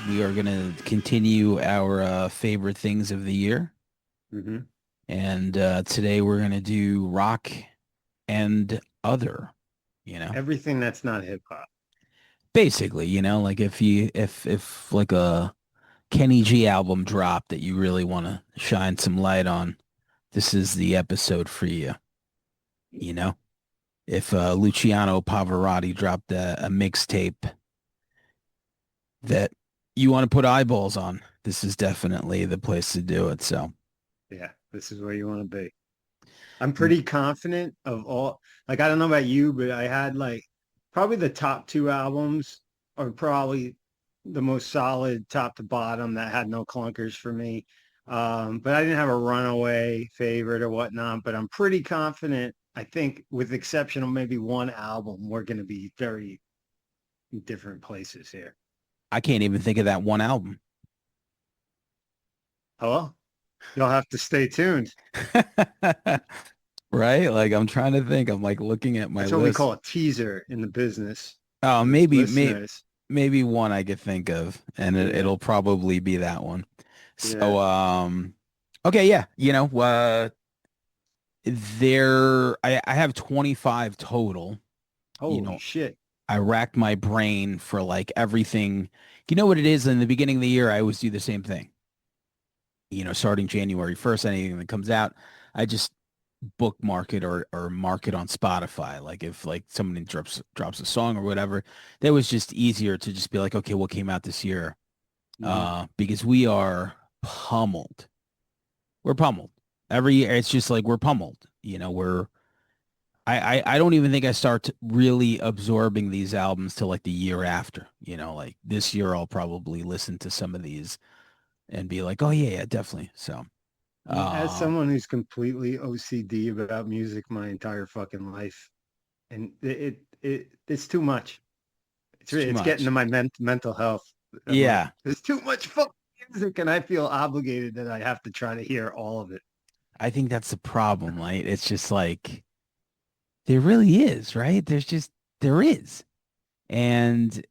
We are going to continue our favorite things of the year. hmm And today we're going to do rock and other, you know. Everything that's not hip hop. Basically, like if like a Kenny G album dropped that you really want to shine some light on, this is the episode for you, you know. If Luciano Pavarotti dropped a mixtape that you want to put eyeballs on, this is definitely the place to do it. So, Yeah, this is where you want to be. I'm pretty confident of all. Like, I don't know about you, but I had like probably the top two albums are probably the most solid top to bottom that had no clunkers for me. But I didn't have a runaway favorite or whatnot, but I'm pretty confident. I think with the exception of maybe one album, we're going to be very different places here. I can't even think of that one album. Hello? You'll have to stay tuned. Right? Like I'm trying to think. I'm like looking at my That's what we list. call a teaser in the business Oh, for maybe listeners. maybe one I could think of, and Yeah. it'll probably be that one. Yeah. So okay, yeah, I have 25 total. You Holy know, shit. I racked my brain for like everything. You know what it is in the beginning of the year, I always do the same thing. Starting January 1st, anything that comes out, I just bookmark it or mark it on Spotify. Like if like somebody drops a song or whatever, that was just easier to just be like, okay, what came out this year? hmm Because we are pummeled. We're pummeled. Every year it's just like we're pummeled. I don't even think I start really absorbing these albums till like the year after. Like this year I'll probably listen to some of these and be like, oh yeah, definitely. So As uh someone who's completely OCD about music my entire fucking life, and it's too much. it's too It's getting to much. my mental health. I'm like, Yeah. there's too much fucking music, and I feel obligated that I have to try to hear all of it. I think that's the problem, right? It's just like there really is, right? There is. And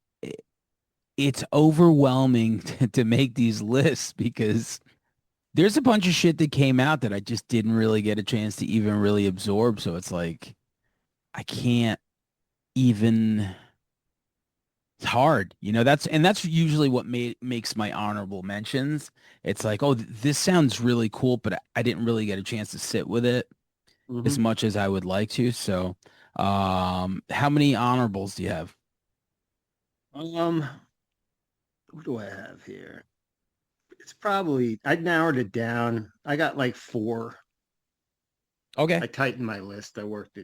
it's overwhelming to make these lists because there's a bunch of shit that came out that I just didn't really get a chance to even really absorb. So it's like I can't even it's hard. That's usually what makes my honorable mentions. It's like, oh, this sounds really cool, but I didn't really get a chance to sit with it as hmm much as I would like to. So, how many honorables do you have? Um, what do I have here? It's probably I narrowed it down. I got like four. Okay. I tightened my list. I worked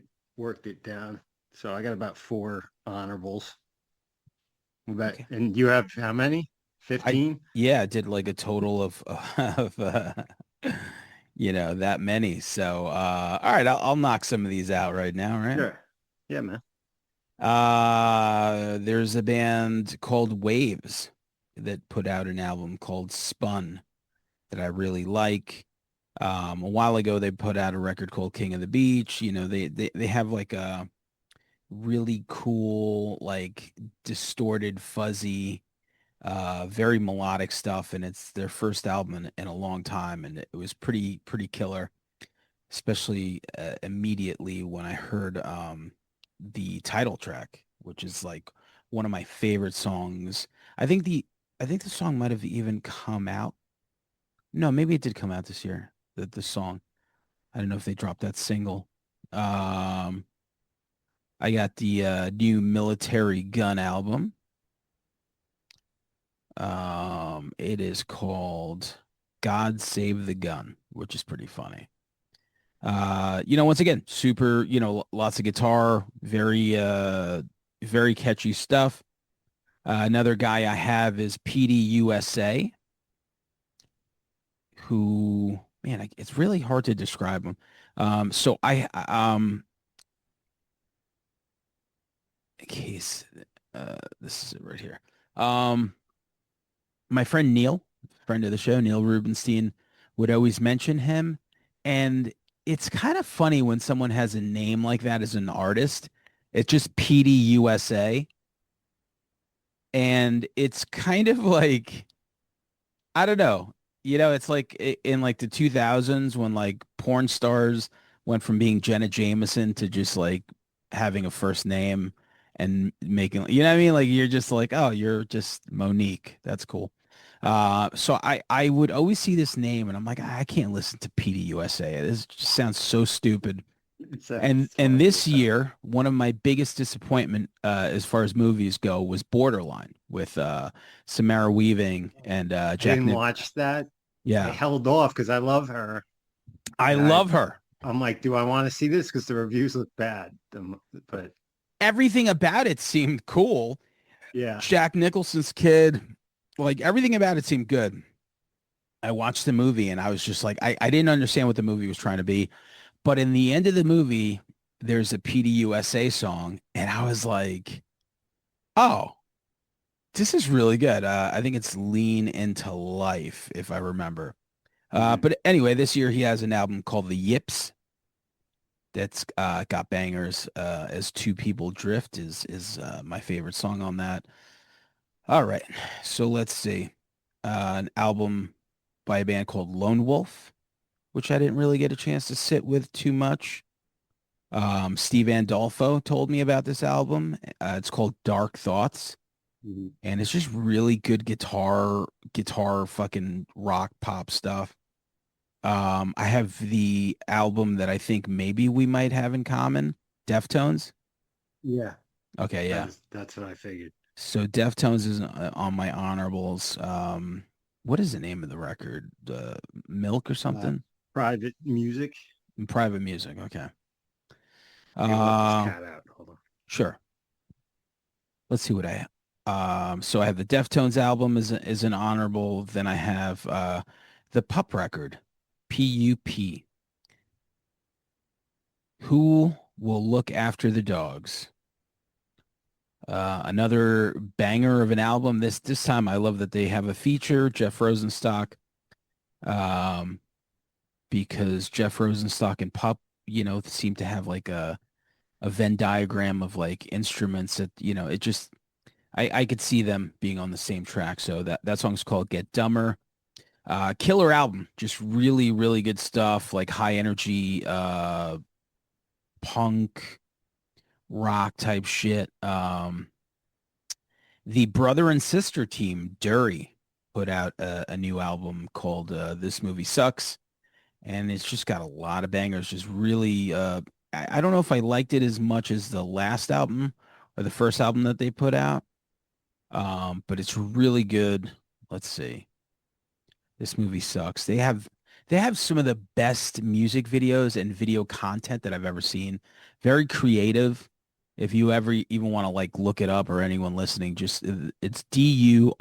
it down. So I got about four honorables. Okay. And you have how many? I 15? Yeah, I did like a total of of that many. So, all right, I'll knock some of these out right now, right? Sure. Yeah, man. There's a band called Waves that put out an album called Spun that I really like. A while ago they put out a record called King of the Beach. They have like a really cool, like distorted, fuzzy, very melodic stuff, and it's their first album in a long time, and it was pretty killer, especially immediately when I heard the title track, which is like one of my favorite songs. I think the I think the song might have even come out. No, maybe it did come out this year. The song. I don't know if they dropped that single. Um, I got the new Military Gun album. It is called God Save the Gun, which is pretty funny. Once again, super, lots of guitar, very catchy stuff. Another guy I have is PDUSA, who, man, it's really hard to describe him. So in case, this is it right here. Um, my friend Neil, friend of the show, Neil Rubenstein, would always mention him. And it's kind of funny when someone has a name like that as an artist. It's just PDUSA. and it's kind of like, I don't know. It's like in like the 2000s when like porn stars went from being Jenna Jameson to just like having a first name and making, you know what I mean? Like you're just like, oh, you're just Monique. That's cool. So I would always see this name and I'm like, I can't listen to PDUSA. This just sounds so stupid. It And sounds this retarded. year, one of my biggest disappointment as far as movies go was Borderline with Samara Weaving and I Jack didn't Nich. watch that. I Yeah, held off because I love her, I and love her. I'm like, do I want to see this? Because the reviews look bad. But Everything about it seemed cool. yeah, Jack Nicholson's kid, like everything about it seemed good. I watched the movie and I was just like, I didn't understand what the movie was trying to be. But in the end of the movie, there's a PDUSA song, and I was like, oh, this is really good. I think it's Lean Into Life, if I remember. hmm, But anyway, this year he has an album called The Yips that's got bangers. As Two People Drift is my favorite song on that. All right, so let's see. An album by a band called Lone Wolf, which I didn't really get a chance to sit with too much. Steve Andolfo told me about this album. It's called Dark Thoughts. hmm, And it's just really good guitar fucking rock pop stuff. I have the album that I think maybe we might have in common, Deftones. yeah, Okay, yeah. that's what I figured. So Deftones is on my honorables. What is the name of the record? Milk or Uh, something? Private music. Private Music. Okay. I gotta let this Uh, cat out. Hold on. sure. Let's see what I have. So I have the Deftones album is an honorable. Then I have the Pup record, PUP. Who will look after the dogs? Another banger of an album. This time I love that they have a feature, Jeff Rosenstock, um, because Jeff Rosenstock and Pup, seem to have like a Venn diagram of like instruments that, it just I could see them being on the same track. So that song's called Get Dumber. Killer album, just really, really good stuff, like high energy punk rock type shit. The brother and sister team, Dury, put out a new album called This Movie Sucks. And it's just got a lot of bangers. Just really, I don't know if I liked it as much as the last album or the first album that they put out. But it's really good. Let's see. This movie sucks. They have some of the best music videos and video content that I've ever seen. Very creative. If you ever even want to like look it up or anyone listening, just it's Durry,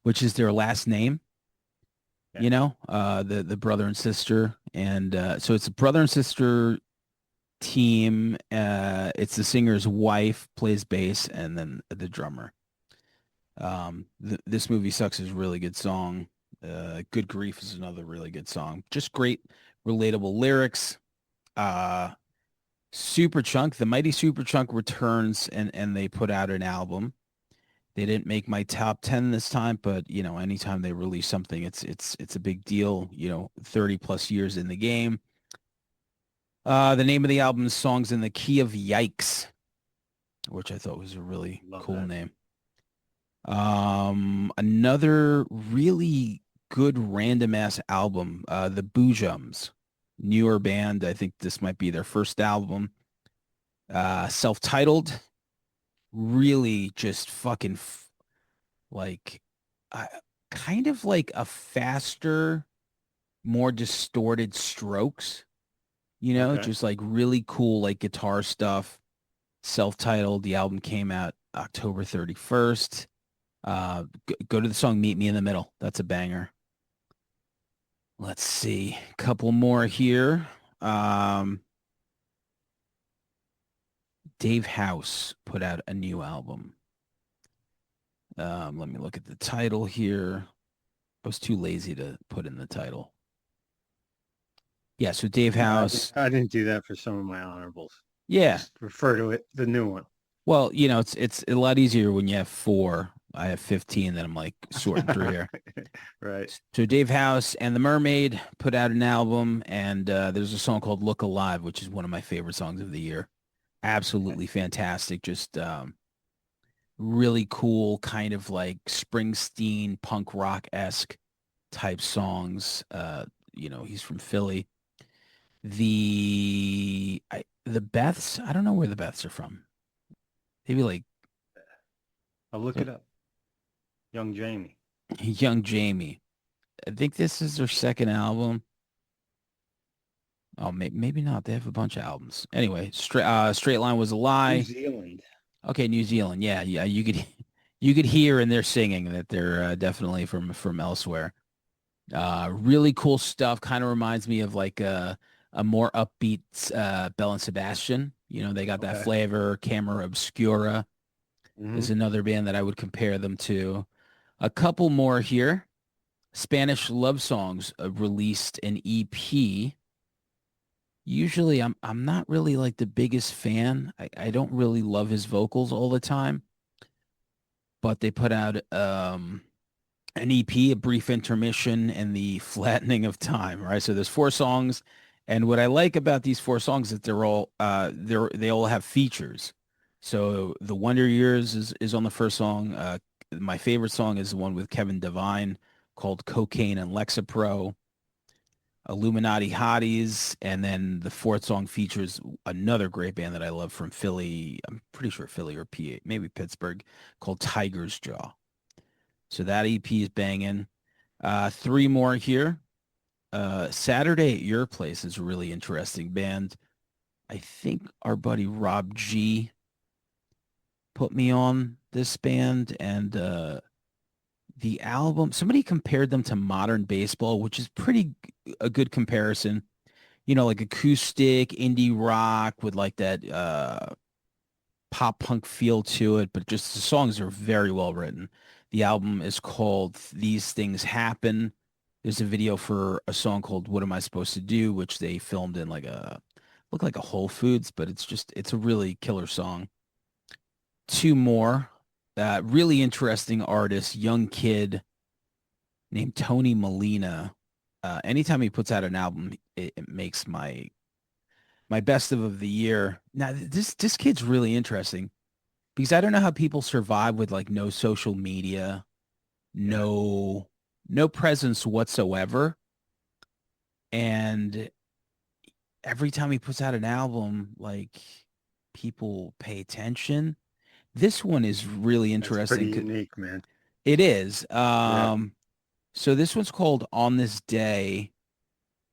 which is their last name, Okay. the brother and sister. And so it's a brother and sister team. It's the singer's wife plays bass and then the drummer. This movie sucks is a really good song. Good Grief is another really good song. Just great, relatable lyrics. Uh, Superchunk, the Mighty Superchunk returns and they put out an album. They didn't make my top 10 this time, but anytime they release something, it's a big deal. 30 plus years in the game. The name of the album is Songs in the Key of Yikes, which I thought was a really Love cool that. name. Another really good random ass album, the Boojums, newer band. I think this might be their first album. Self-titled, really just fucking like, uh, kind of like a faster, more distorted Strokes. Okay. Just like really cool like guitar stuff. Self-titled. The album came out October 31st. Go to the song Meet Me in the Middle. That's a banger. Let's see. A couple more here. Um, Dave House put out a new album. Let me look at the title here. I was too lazy to put in the title. Yeah, so Dave Yeah, House. I didn't do that for some of my honorables. Yeah. Just refer to it, the new one. Well, it's a lot easier when you have four. I have 15 that I'm like sorting through here. Right. So Dave House and The Mermaid put out an album, and there's a song called "Look Alive," which is one of my favorite songs of the year. Okay. Absolutely fantastic. Just really cool, kind of like Springsteen punk rock-esque type songs. He's from Philly. The Beths, I don't know where the Beths are from. Maybe like I'll look it up. Young Jamie. Young Jamie. I think this is their second album. Oh, maybe not. They have a bunch of albums. Anyway, Straight Line Was a New Lie. Zealand. Okay, New Zealand. Yeah, yeah. You could hear in their singing that they're definitely from elsewhere. Really cool stuff. Kind of reminds me of like a more upbeat Bell and Sebastian. They got that Okay. flavor. Camera Obscura is Hmm. another band that I would compare them to. A couple more here. Spanish Love Songs released an EP. Usually I'm not really like the biggest fan. I don't really love his vocals all the time, but they put out an EP, A Brief Intermission, and The Flattening of Time, right? So there's four songs, and what I like about these four songs is that they all have features. So The Wonder Years is on the first song. My favorite song is the one with Kevin Devine called Cocaine and Lexapro. Illuminati Hotties, and then the fourth song features another great band that I love from Philly. I'm pretty sure Philly or PA, maybe Pittsburgh, called Tiger's Jaw. So that EP is banging. Three more here. Saturday at Your Place is a really interesting band. I think our buddy Rob G put me on this band, and the album, somebody compared them to Modern Baseball, which is a good comparison. Like acoustic indie rock with like that pop punk feel to it, but just the songs are very well written. The album is called These Things Happen. There's a video for a song called What Am I Supposed to Do, which they filmed in look like a Whole Foods, but it's a really killer song. Two more, really interesting artist, young kid named Tony Molina. Anytime he puts out an album, it makes my best of the year. Now, this kid's really interesting because I don't know how people survive with like no social media, Yeah. no presence whatsoever. And every time he puts out an album, like people pay attention. This one is really That's pretty interesting. unique, man. It is. Yeah. So this one's called On This Day.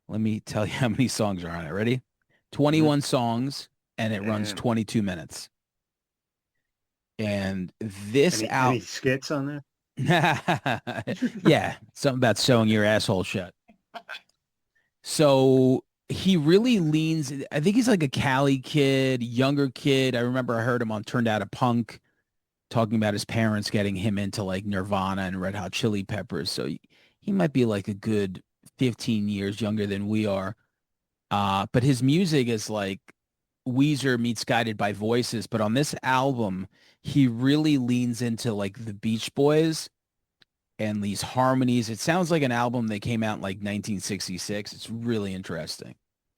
Let me tell you how many songs are on it. Ready? Mhm. 21 songs, and it runs Damn. 22 minutes. And this Any skits on there? yeah, something about sewing your asshole shut. So he really leans. I think he's like a Cali kid, younger kid. I remember I heard him on Turned Out a Punk talking about his parents getting him into like Nirvana and Red Hot Chili Peppers. So he might be like a good 15 years younger than we are. But his music is like Weezer meets Guided by Voices. But on this album, he really leans into like the Beach Boys and these harmonies. It sounds like an album that came out in like 1966. It's really interesting.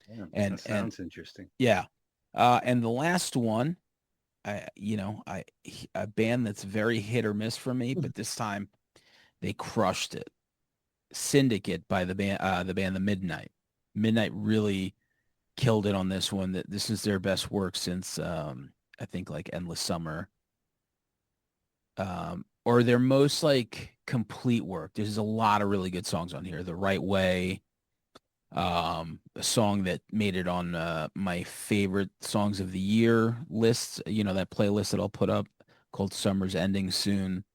Yeah, And that sounds interesting. yeah. And the last one, a band that's very hit or miss for me, but this time they crushed it. Syndicate by the band The Midnight. Midnight really killed it on this one. That this is their best work since I think like Endless Summer. Or their most like complete work. There's a lot of really good songs on here. The Right Way, a song that made it on my favorite songs of the year lists, that playlist that I'll put up called Summer's Ending Soon.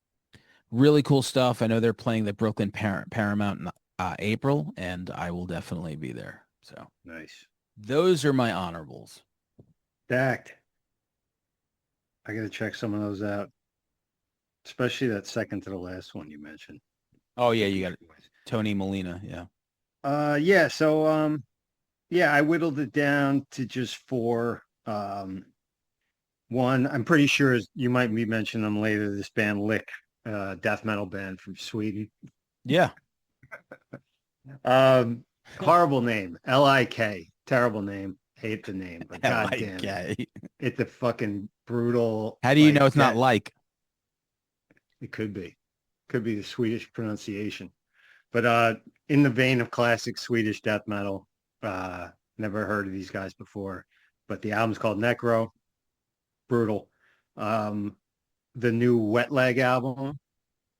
Really cool stuff. I know they're playing the Brooklyn Paramount in April, and I will definitely be there. So Nice. those are my honorables. Stacked. I gotta check some of those out, especially that second to the last one you mentioned, Oh the yeah, you Beach got it. Boys. Tony Molina. Yeah. Yeah, so yeah, I whittled it down to just four. One, I'm pretty sure you might be mentioning them later. This band Lick, death metal band from Sweden. Yeah. Um, Horrible name, Lik. Terrible name. Hate the name, but god damn it, L-I-K. it's a fucking brutal How do you know like it's not that. like? It could be the Swedish pronunciation, but in the vein of classic Swedish death metal, never heard of these guys before, but the album's called Necro. Brutal. Um, the new Wet Leg album.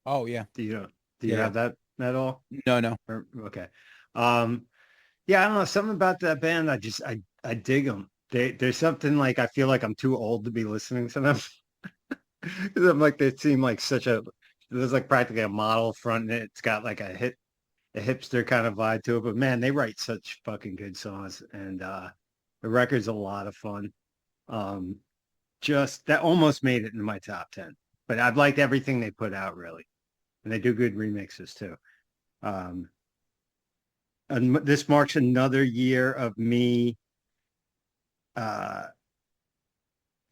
Oh yeah. Do you do you Yeah, yeah. have that at all? No, no. Okay. Um, yeah, I don't know. Something about that band. I dig them. There's something like I feel like I'm too old to be listening to them. 'Cause I'm like they seem like such a there's like practically a model front in it. It's got like a hipster kind of vibe to it. But man, they write such fucking good songs, and the record's a lot of fun. Um, just that almost made it in my top 10. But I've liked everything they put out really, and they do good remixes too. Um, and this marks another year of me uh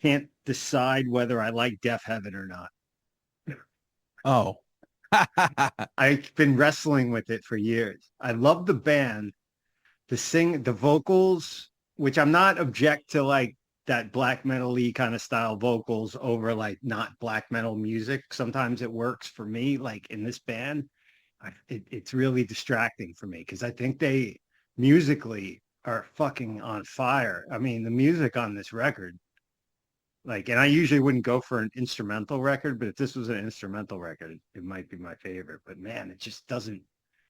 can't decide whether I like Deaf Heaven or not. Oh. I've been wrestling with it for years. I love the band, the vocals, which I'm not object to like that black metal-y kind of style vocals over like not black metal music. Sometimes it works for me. Like in this band, it's really distracting for me because I think they musically are fucking on fire. I mean, the music on this record, like, and I usually wouldn't go for an instrumental record, but if this was an instrumental record, it might be my favorite. But man, it just doesn't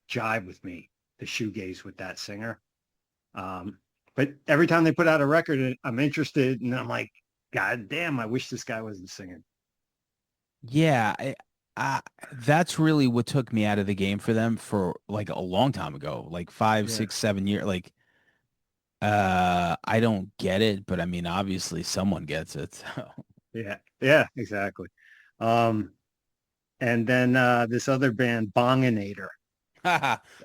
jive with me, the shoegaze with that singer. But every time they put out a record, I'm interested, and I'm like, God damn, I wish this guy wasn't singing. Yeah, I, that's really what took me out of the game for them for like a long time ago, like five, Yeah, 6, 7 years. Like, I don't get it, but I mean, obviously someone gets it. So. yeah, exactly. Um, and then this other band, Bonginator,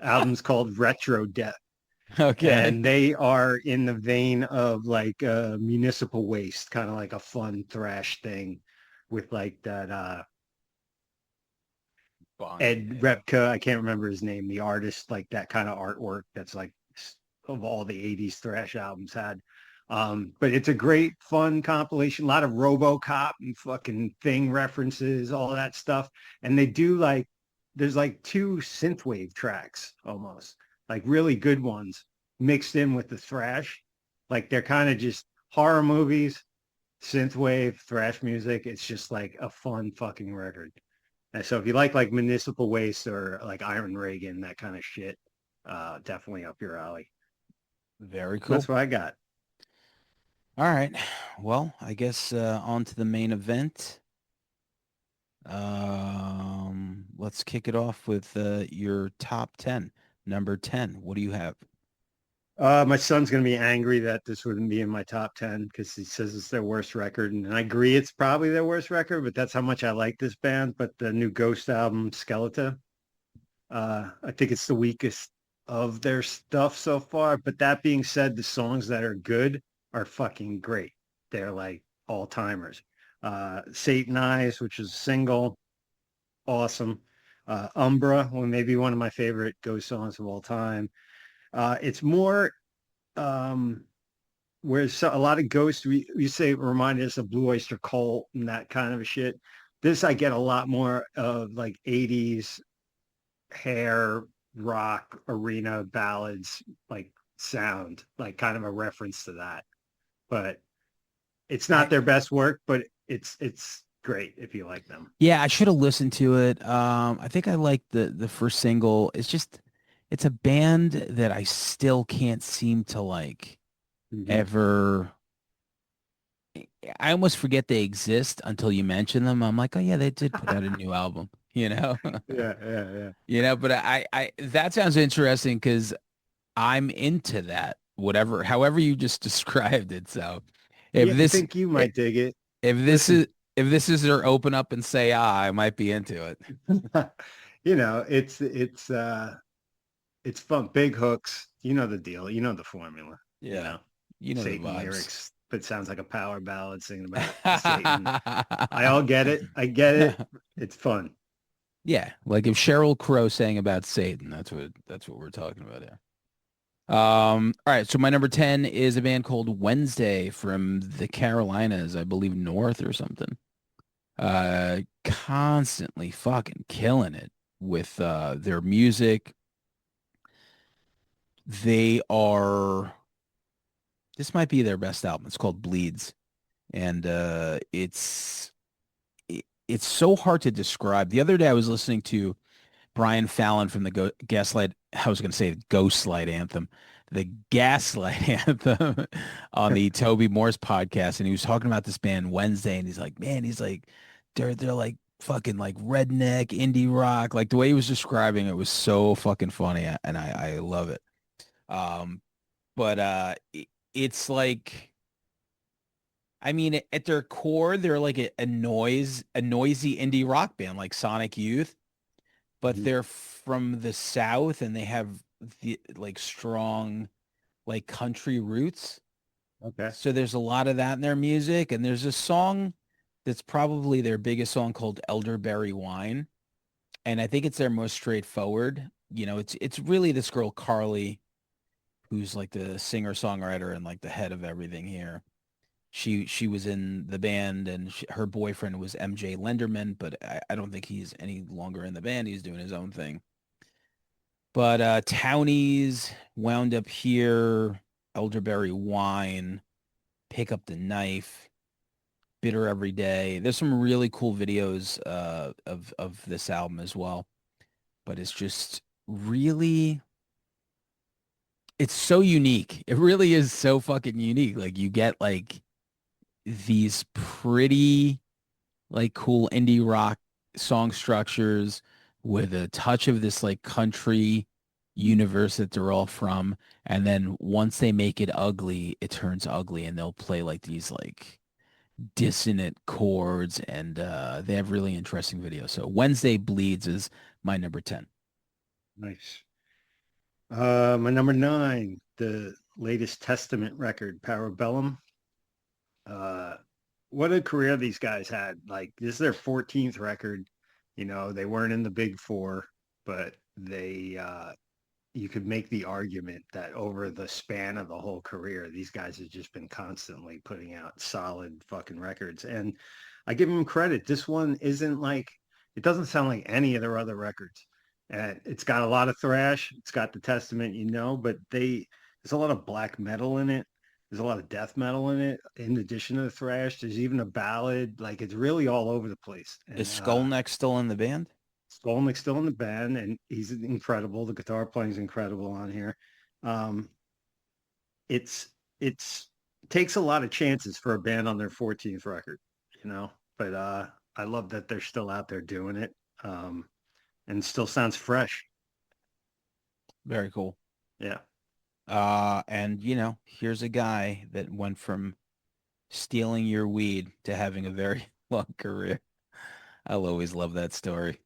album's called Retro Death, Okay. and they are in the vein of like Municipal Waste, kind of like a fun thrash thing with like that Ed Bonginator. Repka, I can't remember his name, the artist, like that kind of artwork that's like of all the 80s thrash albums had. But it's a great fun compilation, a lot of RoboCop and fucking Thing references, all that stuff. And they do like there's like two synthwave tracks almost, like really good ones mixed in with the thrash. Like they're kind of just horror movies, synthwave, thrash music. It's just like a fun fucking record. And so if you like Municipal Waste or like Iron Reagan, that kind of shit, definitely up your alley. Very That's cool. what I got. All right. Well, I guess on to the main event. Let's kick it off with your top 10. Number 10. What do you have? My son's gonna be angry that this wouldn't be in my top 10 because he says it's their worst record, and I agree it's probably their worst record, but that's how much I like this band. But the new Ghost album, Skeleton, I think it's the weakest of their stuff so far. But that being said, the songs that are good are fucking great. They're like all timers. Satan Eyes, which is a single, awesome. Umbra, well, maybe one of my favorite Ghost songs of all time. It's more um, whereas a lot of Ghosts we say reminded us of Blue Oyster Cult and that kind of shit. This I get a lot more of like 80s hair rock arena ballads like sound, like kind of a reference to that. But it's not I their best work, but it's great if you like them. Yeah, I should have listened to it. I think I like the first single. It's a band that I still can't seem to like Mm-hmm. ever. I almost forget they exist until you mention them. I'm like, oh yeah, they did put out a new album, you know? Yeah. But that sounds interesting because I'm into that, whatever, however you just described it. So if Yeah, I this, think you i- might dig it. if this Listen, is, if this is their open up and say, I might be into it. you know, it's fun. Big hooks. You know the deal. You know the formula. You Yeah. know, You know the Satan vibes. lyrics. but it sounds like a power ballad singing about Satan. I all get it. I get it. It's fun. Yeah, like if Sheryl Crow sang about Satan, that's what we're talking about here. All right, so my number 10 is a band called Wednesday from the Carolinas, I believe North or something. Constantly fucking killing it with their music. They are this might be their best album. It's called Bleeds, and it's so hard to describe. The other day I was listening to Brian Fallon from the Gaslight, I was going to say Ghostlight Anthem, the Gaslight Anthem on the Toby Morse podcast. And he was talking about this band Wednesday. And he's like, man, he's like, they're like fucking like redneck indie rock. Like the way he was describing it was so fucking funny. And I love it. Um, but it's like, I mean, at their core, they're like a noisy indie rock band like Sonic Youth, but Mhm. they're from the South and they have the like strong like country roots. Okay. So there's a lot of that in their music. And there's a song that's probably their biggest song called Elderberry Wine. And I think it's their most straightforward. You know, it's really this girl Carly, who's like the singer-songwriter and like the head of everything here. She was in the band and her boyfriend was MJ Lenderman, but I don't think he's any longer in the band. He's doing his own thing. But Townies wound up here, Elderberry Wine, Pick Up the Knife, Bitter Every Day. There's some really cool videos of this album as well. But it's just really it's so unique. It really is so fucking unique. Like you get like these pretty like cool indie rock song structures with a touch of this like country universe that they're all from. And then once they make it ugly, it turns ugly and they'll play like these like dissonant chords and they have really interesting videos. So Wednesday Bleeds is my number 10. Nice. My number nine, the latest Testament record, Parabellum. Uh, what a career these guys had. Like this is their 14th record. You know, they weren't in the big four, but they you could make the argument that over the span of the whole career, these guys have just been constantly putting out solid fucking records. And I give them credit. This one isn't like it doesn't sound like any of their other records. And it's got a lot of thrash. It's got the Testament, you know, but there's a lot of black metal in it. There's a lot of death metal in it. In addition to the thrash, there's even a ballad. Like it's really all over the place. Is And Skullneck still in the band? Skolnick's still in the band, and he's incredible. The guitar playing is incredible on here. Um, it's takes a lot of chances for a band on their 14th record, you know. But I love that they're still out there doing it, and still sounds fresh. Very cool. Yeah, And you know, here's a guy that went from stealing your weed to having a very long career. I'll always love that story.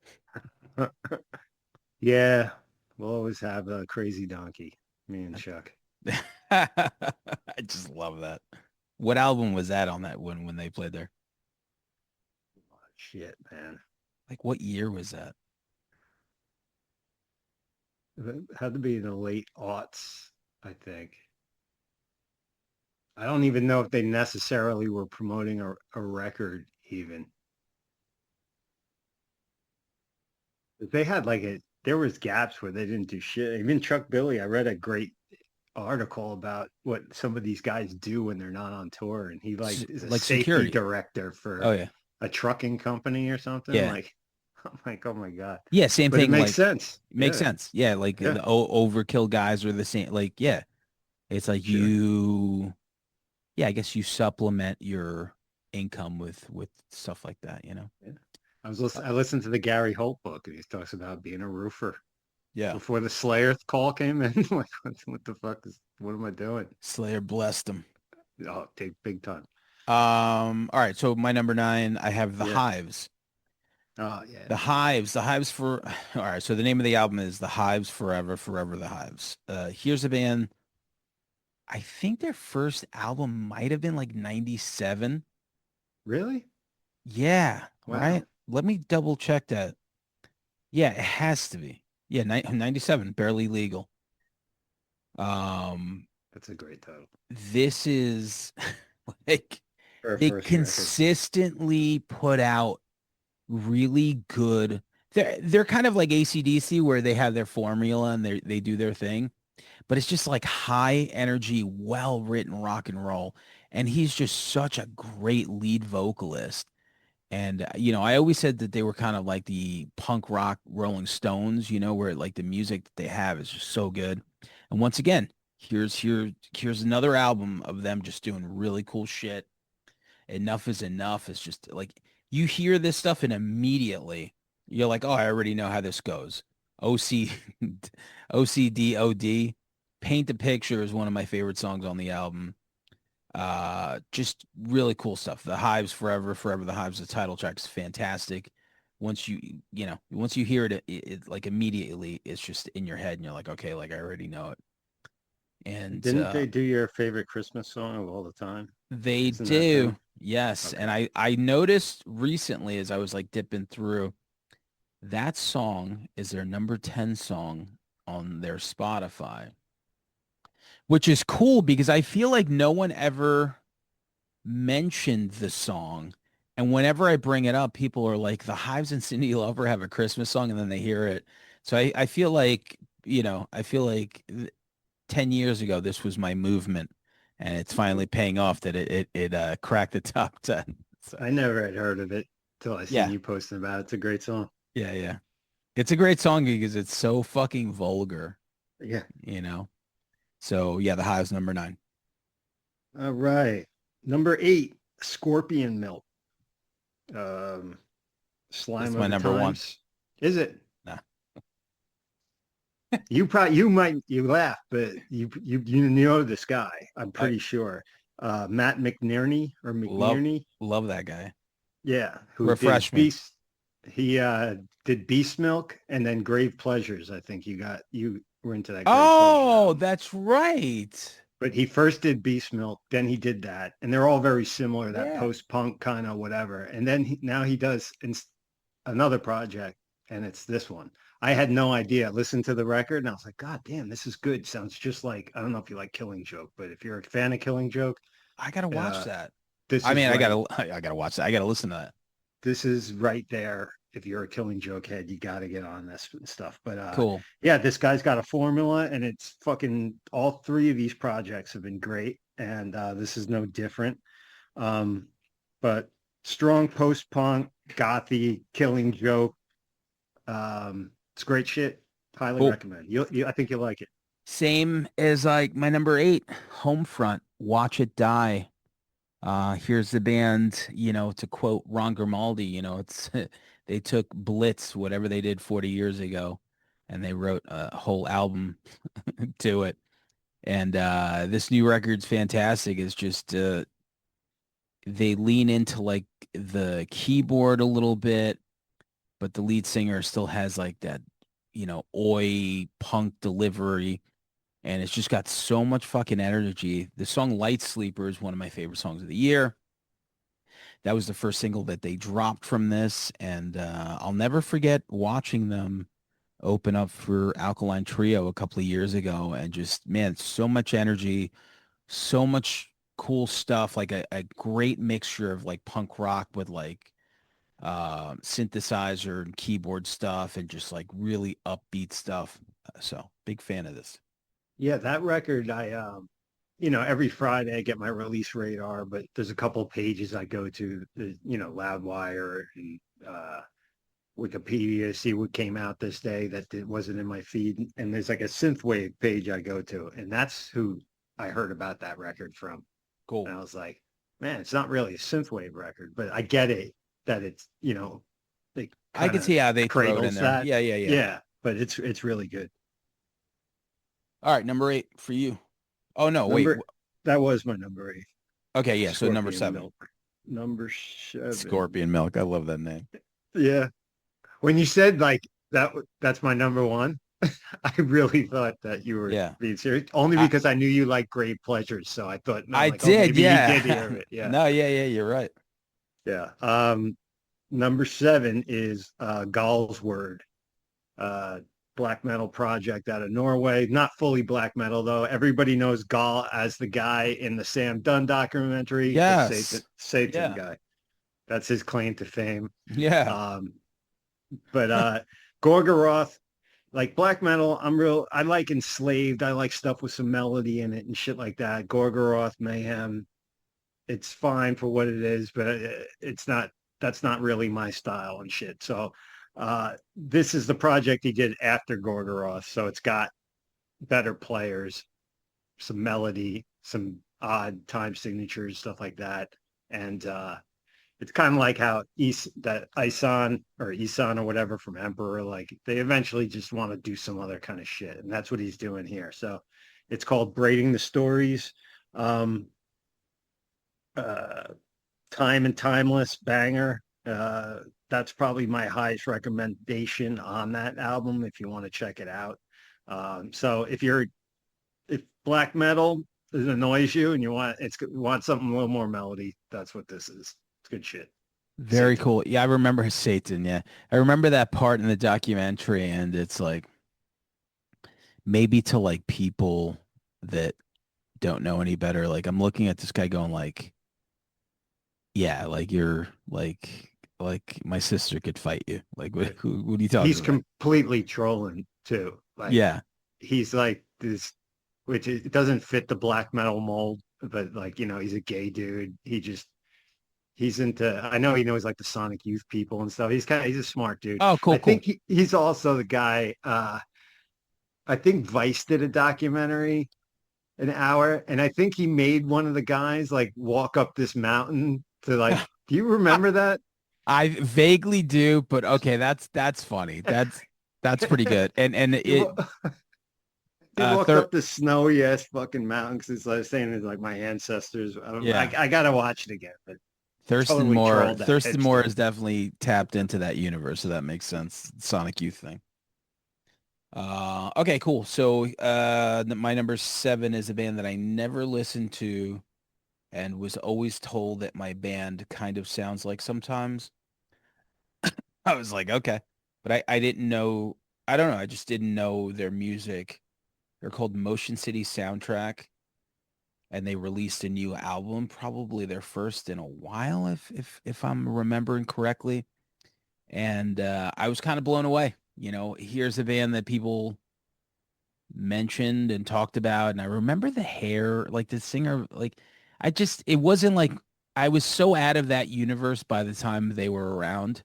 yeah. We'll always have a crazy donkey, me and Chuck. I just love that. What album was that on that when they played there? Oh, shit, man. Like what year was that? It had to be in the late aughts, I think. I don't even know if they necessarily were promoting a record even. They had like there was gaps where they didn't do shit. Even Chuck Billy, I read a great article about what some of these guys do when they're not on tour. And he like is a Like safety security. director Oh for yeah. a trucking company or something. Yeah. Like, I'm like, oh my God. Yeah, same But it thing makes like sense. makes Yeah. sense. Yeah, like Yeah. the overkill guys are the same like yeah. It's like Sure. yeah, I guess you supplement your income with stuff like that, you know. Yeah. Uh, I listened to the Gary Holt book and he talks about being a roofer yeah. before the Slayer call came in. Like, what the fuck what am I doing? Slayer blessed them. Oh, take big time. All right, so my number 9, I have The Yeah. Hives. Oh yeah. The Hives for all right, so the name of the album is The Hives Forever, Forever the Hives. Here's a band I think their first album might have been like 97. Really? Yeah, right. Wow. Let me double check that. Yeah, it has to be. Yeah, 97, Barely Legal. Um, That's a great title this is like for a they first record. consistently put out really good. They're kind of like AC/DC where they have their formula and they do their thing, but it's just like high energy, well written rock and roll. And he's just such a great lead vocalist. And I always said that they were kind of like the punk rock Rolling Stones, where like the music that they have is just so good. And once again, here's another album of them just doing really cool shit. Enough is enough. It's just like you hear this stuff and immediately you're like, oh, I already know how this goes. OC OCDOD. Paint the Picture is one of my favorite songs on the album. Just really cool stuff. The Hives, Forever, Forever the Hives, the title track is fantastic. Once you hear it, it like immediately it's just in your head and you're like, okay, like I already know it. And Didn't they do your favorite Christmas song of all the time? they Isn't that do. them? Yes. And Okay. I noticed recently as I was like dipping through, that song is their number 10 song on their Spotify, which is cool because I feel like no one ever mentioned the song. And whenever I bring it up, people are like, the Hives and Cyndi Lauper have a Christmas song, and then they hear it. So I feel like, I feel like 10 years ago, this was my movement, and it's finally paying off that it cracked the top 10. So I never had heard of it till I seen yeah, you posting about it. It's a great song. yeah, yeah. It's a great song because it's so fucking vulgar, Yeah. you know? So yeah, the Hives number 9. All right. Number 8, Scorpion Milk. Um, That's Slime my of the number 1. Times. Is it? Nah. You laugh, but you know this guy. I'm I pretty sure. Matt McNerney or love McNerney. love that guy. Yeah, who did Refresh me. Beast. He did Beast Milk and then Grave Pleasures. I think you were into that Grave Pleasures Oh, album. that's right. But he first did Beast Milk, then he did that, and they're all very similar. That Yeah. post punk kind of whatever. And then now he does another project, and it's this one. I had no idea. I listened to the record, and I was like, God damn, this is good. Sounds just like I don't know if you like Killing Joke, but if you're a fan of Killing Joke, I gotta watch uh, that. this I is mean, I right. gotta I gotta watch that. I gotta listen to that. This is right there. If you're a Killing Joke head, you got to get on this stuff. But Cool. yeah, this guy's got a formula, and it's fucking all three of these projects have been great, and this is no different. Um, but strong post punk, gothy, Killing Joke. It's great shit. Highly Cool. recommend. I think you'll like it. Same as like my number 8, Homefront, Watch It Die. Here's the band, to quote Ron Grimaldi, it's they took Blitz, whatever they did 40 years ago, and they wrote a whole album to it. And this new record's fantastic. It's just they lean into like the keyboard a little bit, but the lead singer still has like that, oi punk delivery. And it's just got so much fucking energy. The song Light Sleeper is one of my favorite songs of the year. That was the first single that they dropped from this. And I'll never forget watching them open up for Alkaline Trio a couple of years ago. And just, man, so much energy, so much cool stuff, like a great mixture of like punk rock with like synthesizer and keyboard stuff and just like really upbeat stuff. So big fan of this. Yeah, that record, every Friday I get my release radar, but there's a couple of pages I go to, Loudwire and Wikipedia, see what came out this day that it wasn't in my feed. And there's like a synthwave page I go to, and that's who I heard about that record from. Cool. And I was like, man, it's not really a synthwave record, but I get it that it's, they I kind can of see how they throw it in cradles there. that. Yeah, yeah, yeah. Yeah, but it's really good. All right, number 8 for you. Oh no, wait. That was my number 8. Okay, yeah. So number Scorpion 7, Milk. Number 7. Scorpion Milk. I love that name. Yeah. When you said like that's my number 1, I really thought that you were Yeah. being serious, only I because I knew you like Great Pleasures. So I thought, no, I'm I like, oh, did, maybe you did hear yeah. of it. Yeah, No, yeah, you're right. yeah. Number seven is Gall's Word, uh, black metal project out of Norway. Not fully black metal though. Everybody knows Gall as the guy in the Sam Dunn documentary, the Yes. Satan Yeah. guy. That's his claim to fame. Yeah. Um, but Gorgoroth, like black metal, I like Enslaved. I like stuff with some melody in it and shit like that. Gorgoroth, Mayhem, it's fine for what it is, but it's not, that's not really my style and shit. So this is the project he did after Gorgoroth. So it's got better players, some melody, some odd time signatures, stuff like that. And it's kind of like how that Isan or whatever from Emperor, like they eventually just want to do some other kind of shit, and that's what he's doing here. So it's called Braiding the Stories. Um, uh, Time and Timeless banger. That's probably my highest recommendation on that album if you want to check it out. So if black metal annoys you and you want something a little more melody, that's what this is. It's good shit. Very Satan. cool. Yeah, I remember Satan, yeah. I remember that part in the documentary and it's like maybe to like people that don't know any better, like I'm looking at this guy going like, yeah, like you're like my sister could fight you. Like what are you talking He's about? completely trolling too. Like Yeah. he's like this, which it doesn't fit the black metal mold, but like, he's a gay dude. He's into, I know he knows like the Sonic Youth people and stuff. He's a smart dude. Oh, I cool, cool. think he's also the guy, I think Vice did a documentary, an hour, and I think he made one of the guys like walk up this mountain to like, do you remember that? I vaguely do, but okay, that's funny. That's pretty good. And he, it he walked third up this snowy ass fucking mountain because it's like saying it's like my ancestors. yeah. I gotta watch it again, but totally trolled that Thurston Moore hipster. is definitely tapped into that universe, so that makes sense. Sonic Youth thing. Okay, cool. So my number seven is a band that I never listened to and was always told that my band kind of sounds like sometimes. I was like, okay. But I didn't know, I don't know, I just didn't know their music. They're called Motion City Soundtrack, and they released a new album, probably their first in a while, if I'm remembering correctly. And I was kind of blown away. You know, here's a band that people mentioned and talked about, and I remember the hair, like the singer, like it wasn't like I was so out of that universe by the time they were around.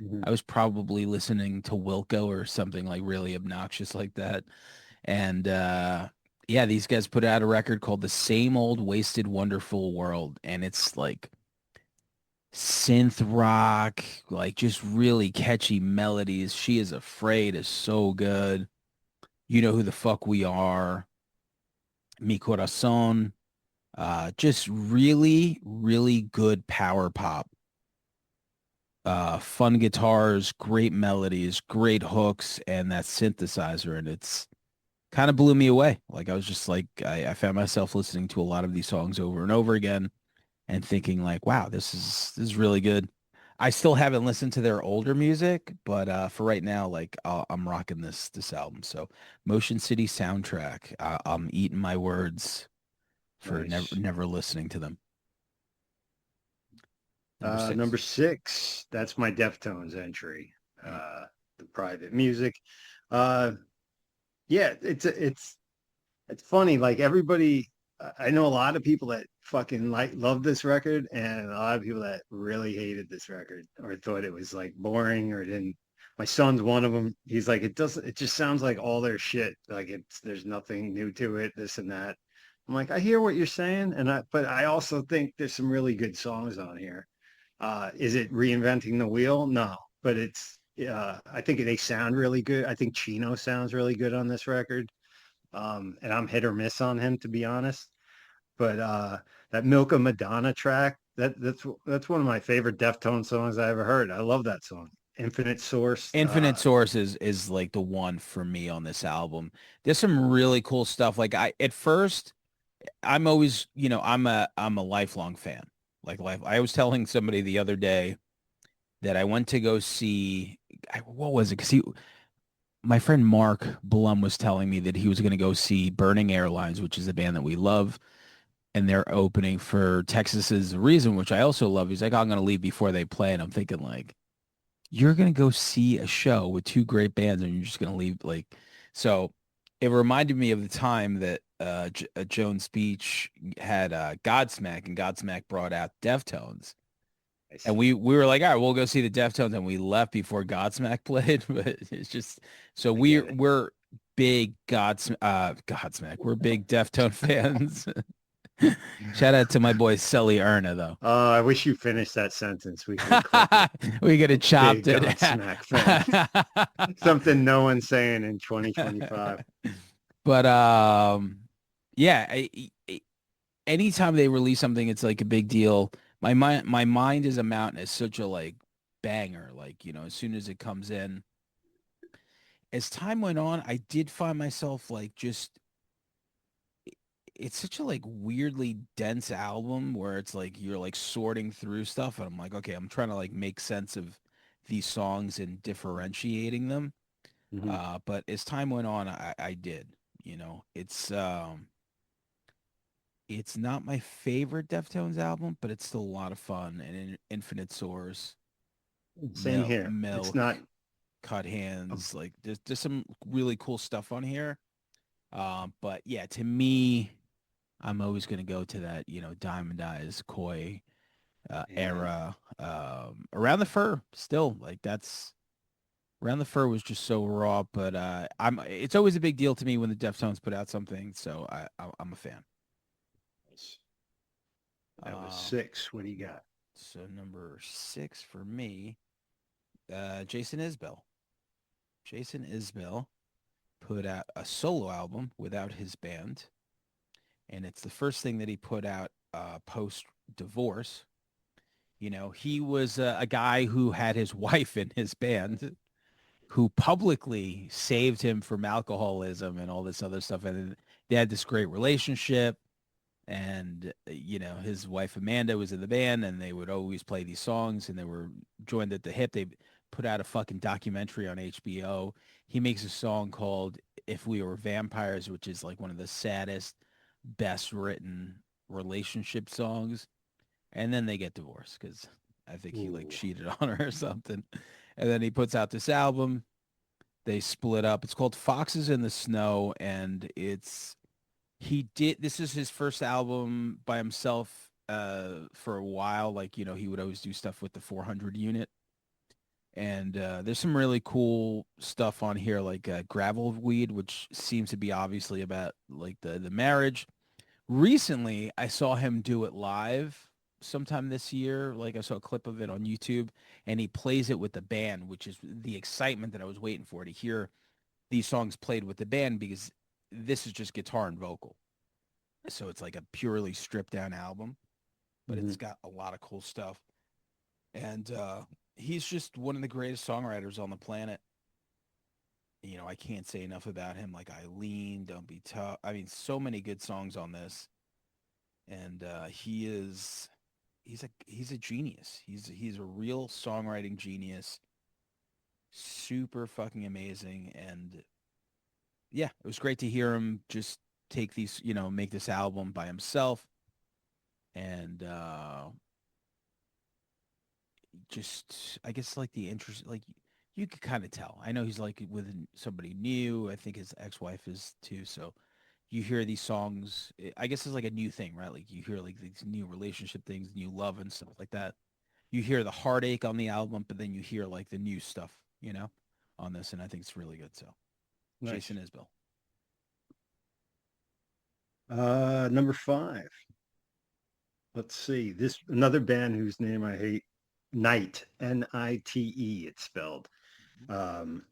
Mhm. I was probably listening to Wilco or something like really obnoxious like that. And yeah, these guys put out a record called The Same Old Wasted Wonderful World. And it's like synth rock, like just really catchy melodies. She Is Afraid is so good. You Know Who the Fuck We Are. Mi Corazon. Just really, really good power pop. Fun guitars, great melodies, great hooks, and that synthesizer. And it's kind of blew me away. Like I was just like, I found myself listening to a lot of these songs over and over again and thinking like, wow, this is really good. I still haven't listened to their older music, but for right now, like I'm rocking this album. So Motion City Soundtrack. I'm eating my words for Nice. never listening to them. Number Number six. six, that's my Deftones entry. Mm. The private music. Uh, yeah, it's funny. Like everybody, I know a lot of people that fucking like love this record, and a lot of people that really hated this record or thought it was like boring or didn't. My son's one of them. He's like, it doesn't. It just sounds like all their shit. Like there's nothing new to it. This and that. I'm like, I hear what you're saying, but I also think there's some really good songs on here. Is it reinventing the wheel? No, but I think they sound really good. I think Chino sounds really good on this record. And I'm hit or miss on him to be honest. But that Milka Madonna track, that's one of my favorite Deftones songs I ever heard. I love that song. Infinite Source. Infinite Source is like the one for me on this album. There's some really cool stuff. Like I at first I'm always, I'm a lifelong fan. Like life I was telling somebody the other day that I went to go see what was it? Because my friend Mark Blum was telling me that he was going to go see Burning Airlines, which is a band that we love, and they're opening for Texas is the Reason, which I also love. He's like, I'm going to leave before they play, and I'm thinking like, you're going to go see a show with two great bands, and you're just going to leave like, so. It reminded me of the time that Jones Beach had Godsmack, and Godsmack brought out Deftones. And Nice. we were like, all right, we'll go see the Deftones, and we left before Godsmack played. But it's just so I we're get it. we're big Godsmack. We're big Deftone fans. Shout out to my boy Sully Erna though. Oh, I wish you finished that sentence. We could clip it. We could have chopped Big it. Godsmack fan. Something no one's saying in 2025. But yeah, anytime they release something, it's like a big deal. My mind is a mountain is such a like banger. Like, as soon as it comes in. As time went on, I did find myself like just it's such a like weirdly dense album where it's like you're like sorting through stuff and I'm like, okay, I'm trying to like make sense of these songs and differentiating them. Mhm. But as time went on, I did. It's not my favorite Deftones album, but it's still a lot of fun. And Infinite Source, Same here. It's Milk, not. Cut Oh, Hands, like there's some really cool stuff on here. But yeah, to me, I'm always gonna go to that, Diamond Eyes, Koi yeah. era. Around the Fur, still like that's Around the Fur was just so raw. But it's always a big deal to me when the Deftones put out something, so I'm a fan. That was Um, 6. What do you got? so number 6 for me, Jason Isbell. Jason Isbell put out a solo album without his band, and it's the first thing that he put out post divorce. He was a guy who had his wife in his band, who publicly saved him from alcoholism and all this other stuff, and they had this great relationship. And his wife Amanda was in the band, and they would always play these songs, and they were joined at the hip. They put out a fucking documentary on HBO. He makes a song called "If We Were Vampires," which is like one of the saddest, best written relationship songs. And then they get divorced because I think he like Ooh. cheated on her or something. And then he puts out this album. They split up. It's called Foxes in the Snow, and this is his first album by himself for a while. Like, he would always do stuff with the 400 unit. And there's some really cool stuff on here, like Gravel Weed, which seems to be obviously about like the marriage. Recently, I saw him do it live sometime this year. Like I saw a clip of it on YouTube, and he plays it with the band, which is the excitement that I was waiting for to hear these songs played with the band because this is just guitar and vocal. So it's like a purely stripped down album, but it's Mhm. got a lot of cool stuff. And he's just one of the greatest songwriters on the planet. I can't say enough about him. Like Eileen, Don't Be Tough. I mean, so many good songs on this. And he's a genius. He's a real songwriting genius. Super fucking amazing. And yeah, it was great to hear him just take these, make this album by himself. And just I guess like the interest, like you could kind of tell. I know he's like with somebody new. I think his ex-wife is too. So you hear these songs. I guess it's like a new thing, right? Like you hear like these new relationship things, new love and stuff like that. You hear the heartache on the album, but then you hear like the new stuff, on this, and I think it's really good. So Nice. Jason Isbell. Number 5. Let's see. This another band whose name I hate. Night. Nite. It's spelled. Um,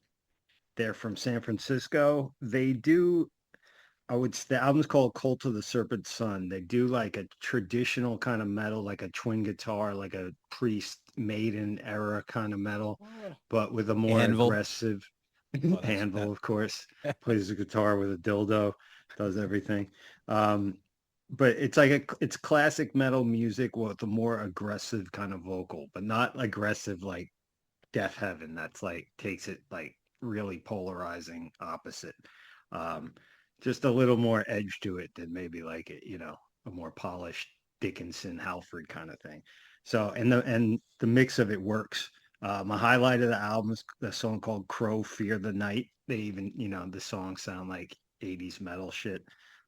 they're from San Francisco. They do. The album's called Cult of the Serpent Sun. They do like a traditional kind of metal, like a twin guitar, like a Priest Maiden era kind of metal, but with a more Anvil. aggressive Oh, that's that. Anvil, of course, plays the guitar with a dildo, does everything. Um, but it's classic metal music with a more aggressive kind of vocal, but not aggressive like Death Heaven. That's like takes it like really polarizing opposite. Um, just a little more edge to it than maybe like a more polished Dickinson Halford kind of thing. So and the mix of it works. My highlight of the album is the song called Crow Fear the Night. They even, the songs sound like 80s metal shit.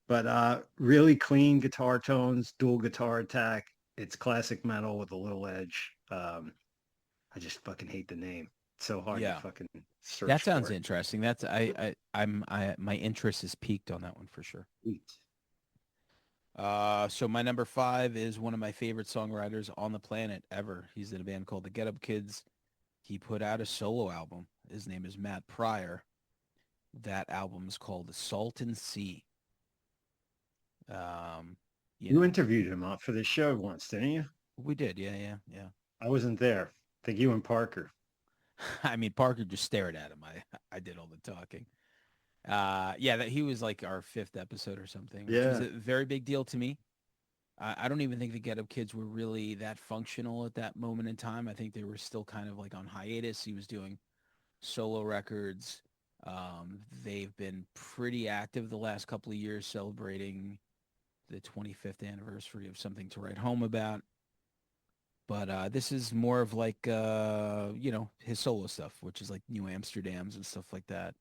But really clean guitar tones, dual guitar attack. It's classic metal with a little edge. I just fucking hate the name. It's so hard to Yeah. fucking search That sounds for interesting. That's I my interest is piqued on that one for sure. it. So my number five is one of my favorite songwriters on the planet ever. He's in a band called the Get Up Kids. He put out a solo album. His name is Matt Pryor. That album is called The Salton Sea. Um, you You know, interviewed him for the show once, didn't you? we did. Yeah, yeah, yeah. I wasn't there. I think you and Parker. I mean, Parker just stared at him. I did all the talking. Yeah, that he was like our fifth episode or something, which was Yeah. a very big deal to me. I don't even think the Get Up Kids were really that functional at that moment in time. I think they were still kind of like on hiatus. He was doing solo records. They've been pretty active the last couple of years, celebrating the 25th anniversary of Something to Write Home About. But this is more of like, his solo stuff, which is like New Amsterdams and stuff like that.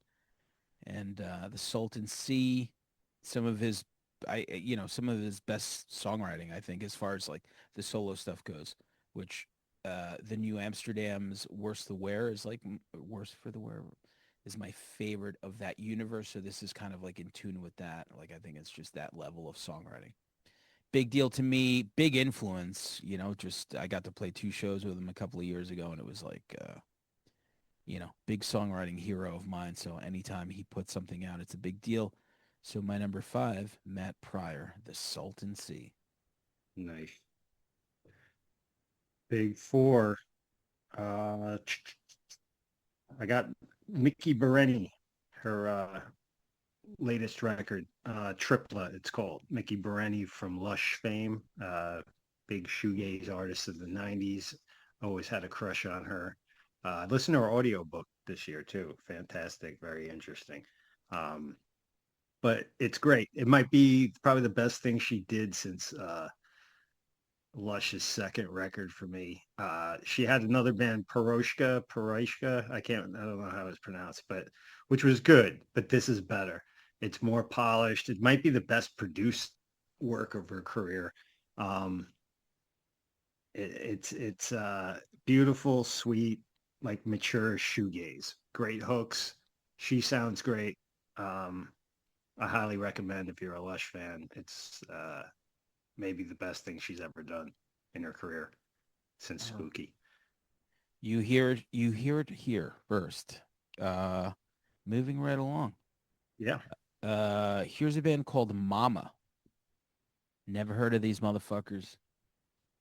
And the Salton Sea, some of his, some of his best songwriting, I think, as far as like the solo stuff goes, which the New Amsterdam's Worse the Wear is like Worse for the Wear is my favorite of that universe. So this is kind of like in tune with that. Like I think it's just that level of songwriting. Big deal to me, big influence, just I got to play two shows with him a couple of years ago and it was like big songwriting hero of mine. So anytime he puts something out, it's a big deal. So my number five, Matt Pryor, The Salton Sea. Nice. Big four. Uh, I got Mickey Bereni, her latest record, Tripla, it's called. Mickey Bereni from Lush fame, big shoegaze artist of the 90s. Always had a crush on her. I listened to her audiobook this year too. Fantastic, very interesting. Um, but it's great. It might be probably the best thing she did since Lush's second record for me. She had another band, Paroshka. I don't know how it's pronounced, but which was good, but this is better. It's more polished. It might be the best produced work of her career. Um, it's beautiful, sweet, like mature shoegaze. Great hooks. She sounds great. Um, I highly recommend if you're a Lush fan. It's maybe the best thing she's ever done in her career since Oh. Spooky. You hear it here first. Uh, moving right along. Yeah. Here's a band called Mama. Never heard of these motherfuckers.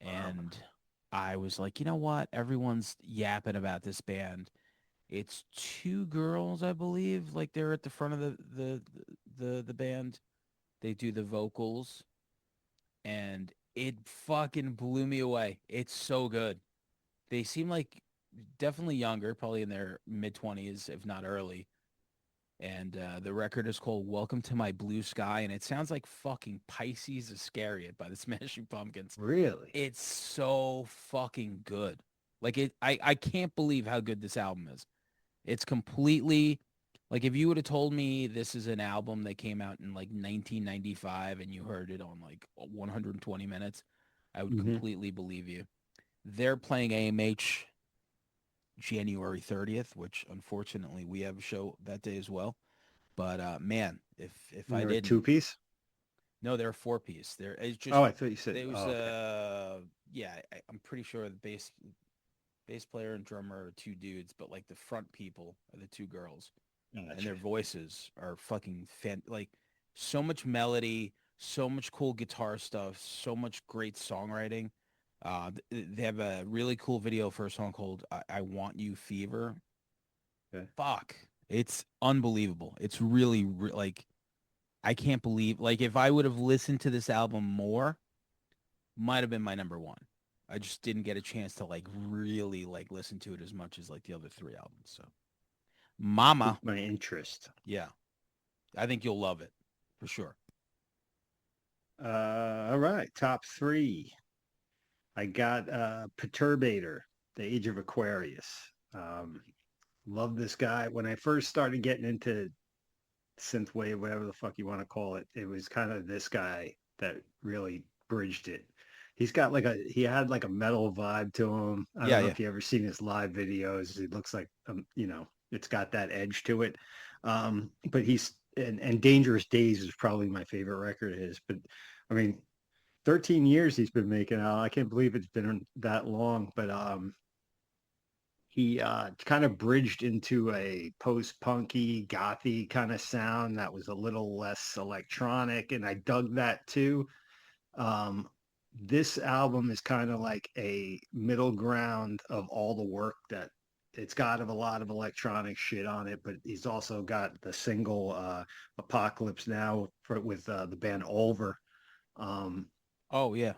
Wow. And I was like, you know what? Everyone's yapping about this band. It's two girls, I believe. Like they're at the front of the band. They do the vocals, and it fucking blew me away. It's so good. They seem like definitely younger, probably in their mid 20s, if not early. And the record is called "Welcome to My Blue Sky," and it sounds like fucking Pisces Iscariot by the Smashing Pumpkins. Really? It's so fucking good. Like I can't believe how good this album is. It's completely like if you would have told me this is an album that came out in like 1995 and you heard it on like 120 minutes, I would Hmm. completely believe you. They're playing AMH January 30th, which unfortunately we have a show that day as well. But man, if I They're a didn't, two piece? no, they're a four piece. It's Oh, just I thought you said, it was oh, okay. yeah, I'm pretty sure the bass player and drummer are two dudes, but like the front people are the two girls, and Gotcha. their voices are fucking like So much melody, so much cool guitar stuff, so much great songwriting. They have a really cool video for a song called I Want You Fever. Okay. Fuck. It's unbelievable. It's really like I can't believe like if I would have listened to this album more, might have been my number one. I just didn't get a chance to like really like listen to it as much as like the other three albums. So Mama, Piqued my interest. yeah, I think you'll love it for sure. All right, top three. I got Perturbator, The Age of Aquarius. Um, love this guy. When I first started getting into synthwave, whatever the fuck you want to call it, it was kind of this guy that really bridged it. He had like a metal vibe to him. I don't Yeah, know yeah. if you ever seen his live videos. It looks like it's got that edge to it. But he's and Dangerous Days is probably my favorite record of his. But I mean, 13 years he's been making out. I can't believe it's been that long. But he kind of bridged into a post-punky, gothy kind of sound that was a little less electronic, and I dug that too. Um, this album is kind of like a middle ground of all the work that it's got of a lot of electronic shit on it, but he's also got the single Apocalypse Now with the band Ulver. Um, Oh yeah.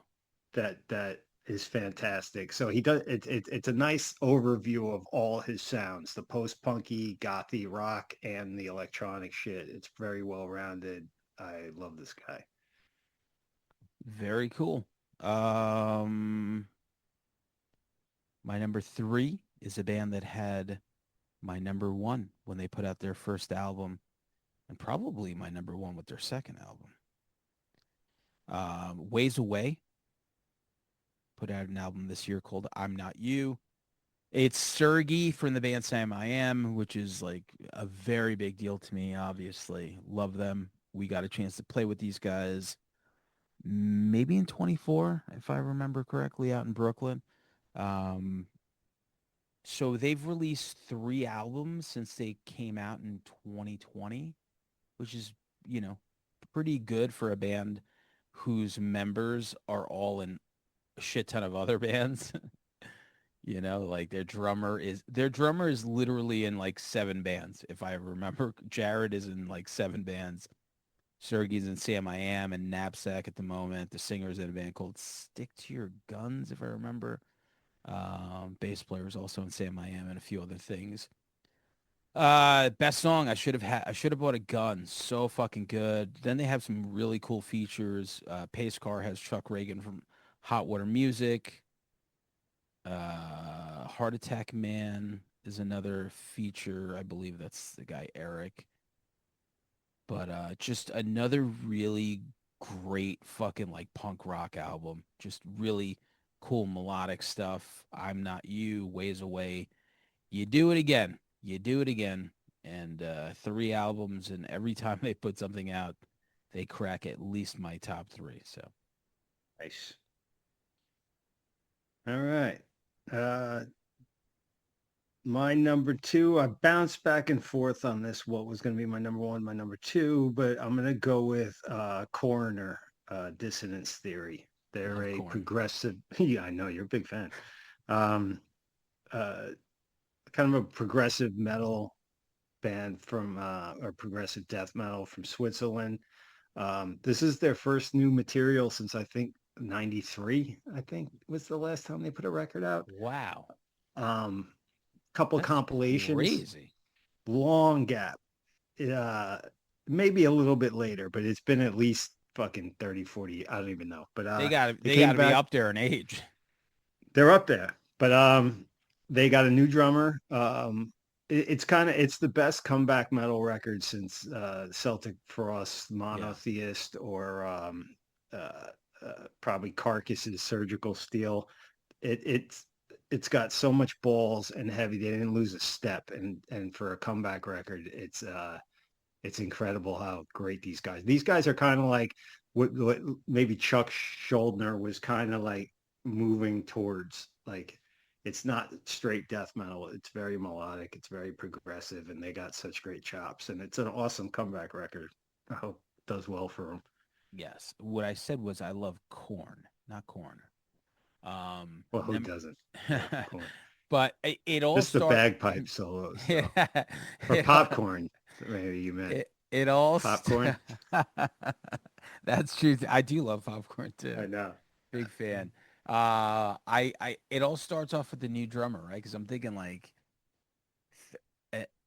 that is fantastic. So he does it's a nice overview of all his sounds, the post-punky, gothy rock, and the electronic shit. It's very well rounded. I love this guy. Very cool. Um, my number three is a band that had my number one when they put out their first album, and probably my number one with their second album. Ways Away put out an album this year called I'm Not You. It's Sergey from the band Sam I Am, which is like a very big deal to me, obviously. Love them. We got a chance to play with these guys maybe in 24, if I remember correctly, out in Brooklyn. Um, so they've released three albums since they came out in 2020, which is, you know, pretty good for a band whose members are all in a shit ton of other bands. Like their drummer is literally in like seven bands. If I remember, Jared is in like seven bands. Sergey's in Sam I Am and Knapsack at the moment. The singer's in a band called Stick to Your Guns, if I remember. Bass player is also in Sam I Am and a few other things. Best song I should have bought a gun. So fucking good. Then they have some really cool features. Pace Car has Chuck Reagan from Hot Water Music. Heart Attack Man is another feature. I believe that's the guy Eric. But just another really great fucking like punk rock album. Just really cool melodic stuff. I'm Not You, Ways Away. You do it again. You do it again. And three albums, and every time they put something out, they crack at least my top three. So Nice. All right. Uh my number two, I bounced back and forth on this, what was going to be my number one, my number two, but I'm going to go with Coroner, Dissonance Theory. They're love a corn. progressive, yeah, I know you're a big fan. Um, uh, Kind of a progressive metal band from, or progressive death metal from Switzerland. This is their first new material since I think 93, I think was the last time they put a record out. Wow. Um, Couple That's compilations, crazy. long gap. Uh, Maybe a little bit later, but it's been at least fucking 30, 40. I don't even know. But They got they they got came to be back. up there in age. They're up there. But they got a new drummer. It's the best comeback metal record since Celtic Frost, Yeah. Monotheist, or uh, probably Carcass's Surgical Steel. It's got so much balls and heavy. They didn't lose a step, and for a comeback record, it's incredible how great these guys are kind of like what maybe Chuck Schuldiner was kind of like moving towards. Like it's not straight death metal. It's very melodic. It's very progressive, and they got such great chops. And it's an awesome comeback record. I hope does well for him. Yes. What I said was I love corn, not corn. Well, who Number, doesn't love corn? but it all Just the start. bagpipe solos, it, though, or popcorn. Maybe you meant it all. popcorn. That's true. I do love popcorn I too. know. Big fan. It all starts off with the new drummer, right? Because I'm thinking like,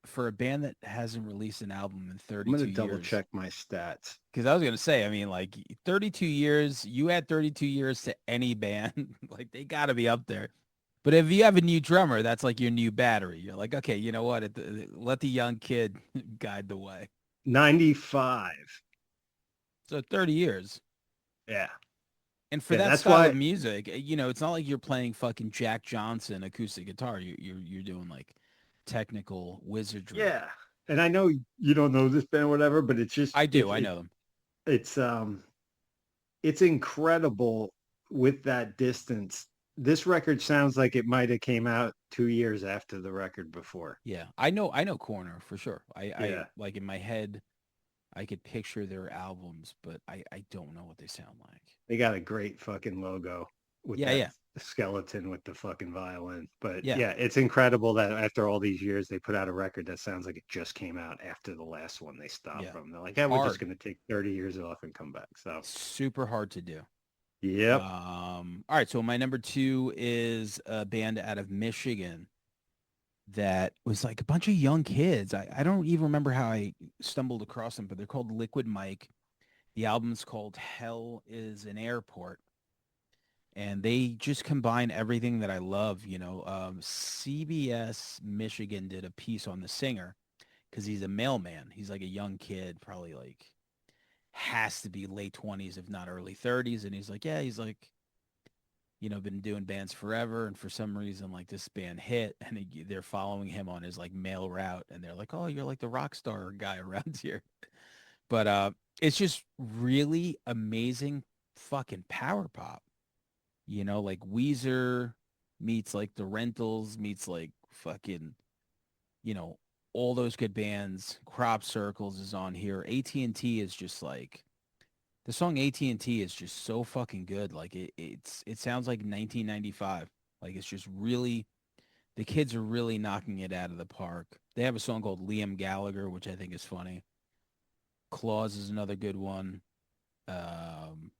for a band that hasn't released an album in I'm gonna 32 double years. check my stats. Because I was gonna say, I mean, like 32 years, you add 32 years to any band, like they got to be up there. But if you have a new drummer, that's like your new battery. You're like, okay, you know what? Let the young kid guide the way. 95. So 30 years. Yeah, And for yeah. that That's style of why. music, it's not like you're playing fucking Jack Johnson acoustic guitar. You're doing like technical wizardry. Yeah, and I know you don't know this band, or whatever, but it's just I do. I know them. it's it's incredible with that distance. This record sounds like it might have came out 2 years after the record before. Yeah, I know Corner for sure. I Yeah, like in my head, I could picture their albums, but I don't know what they sound like. they got a great fucking logo with Yeah, that yeah, skeleton with the fucking violin. But yeah. yeah, it's incredible that after all these years, they put out a record that sounds like it just came out after the last one they stopped Yeah. from. They're like, It's yeah, we're just hard. going to take 30 years off and come back. So, Super hard to do. yep. All right, so my number two is a band out of Michigan that was like a bunch of young kids. I don't even remember how I stumbled across them, but they're called Liquid Mike. The album's called Hell is an Airport. And they just combine everything that I love. CBS Michigan did a piece on the singer because he's a mailman. He's like a young kid, probably like has to be late 20s, if not early 30s. And he's like, yeah, he's like, been doing bands forever. And for some reason, like this band hit and they're following him on his like mail route. And they're like, oh, you're like the rock star guy around here. But it's just really amazing fucking power pop. Like Weezer meets like the Rentals meets like fucking, you know, all those good bands. Crop Circles is on here. AT&T is just like the song AT&T is just so fucking good. Like it sounds like 1995. Like it's just really the kids are really knocking it out of the park. They have a song called Liam Gallagher, which I think is funny. Claus is another good one. Um,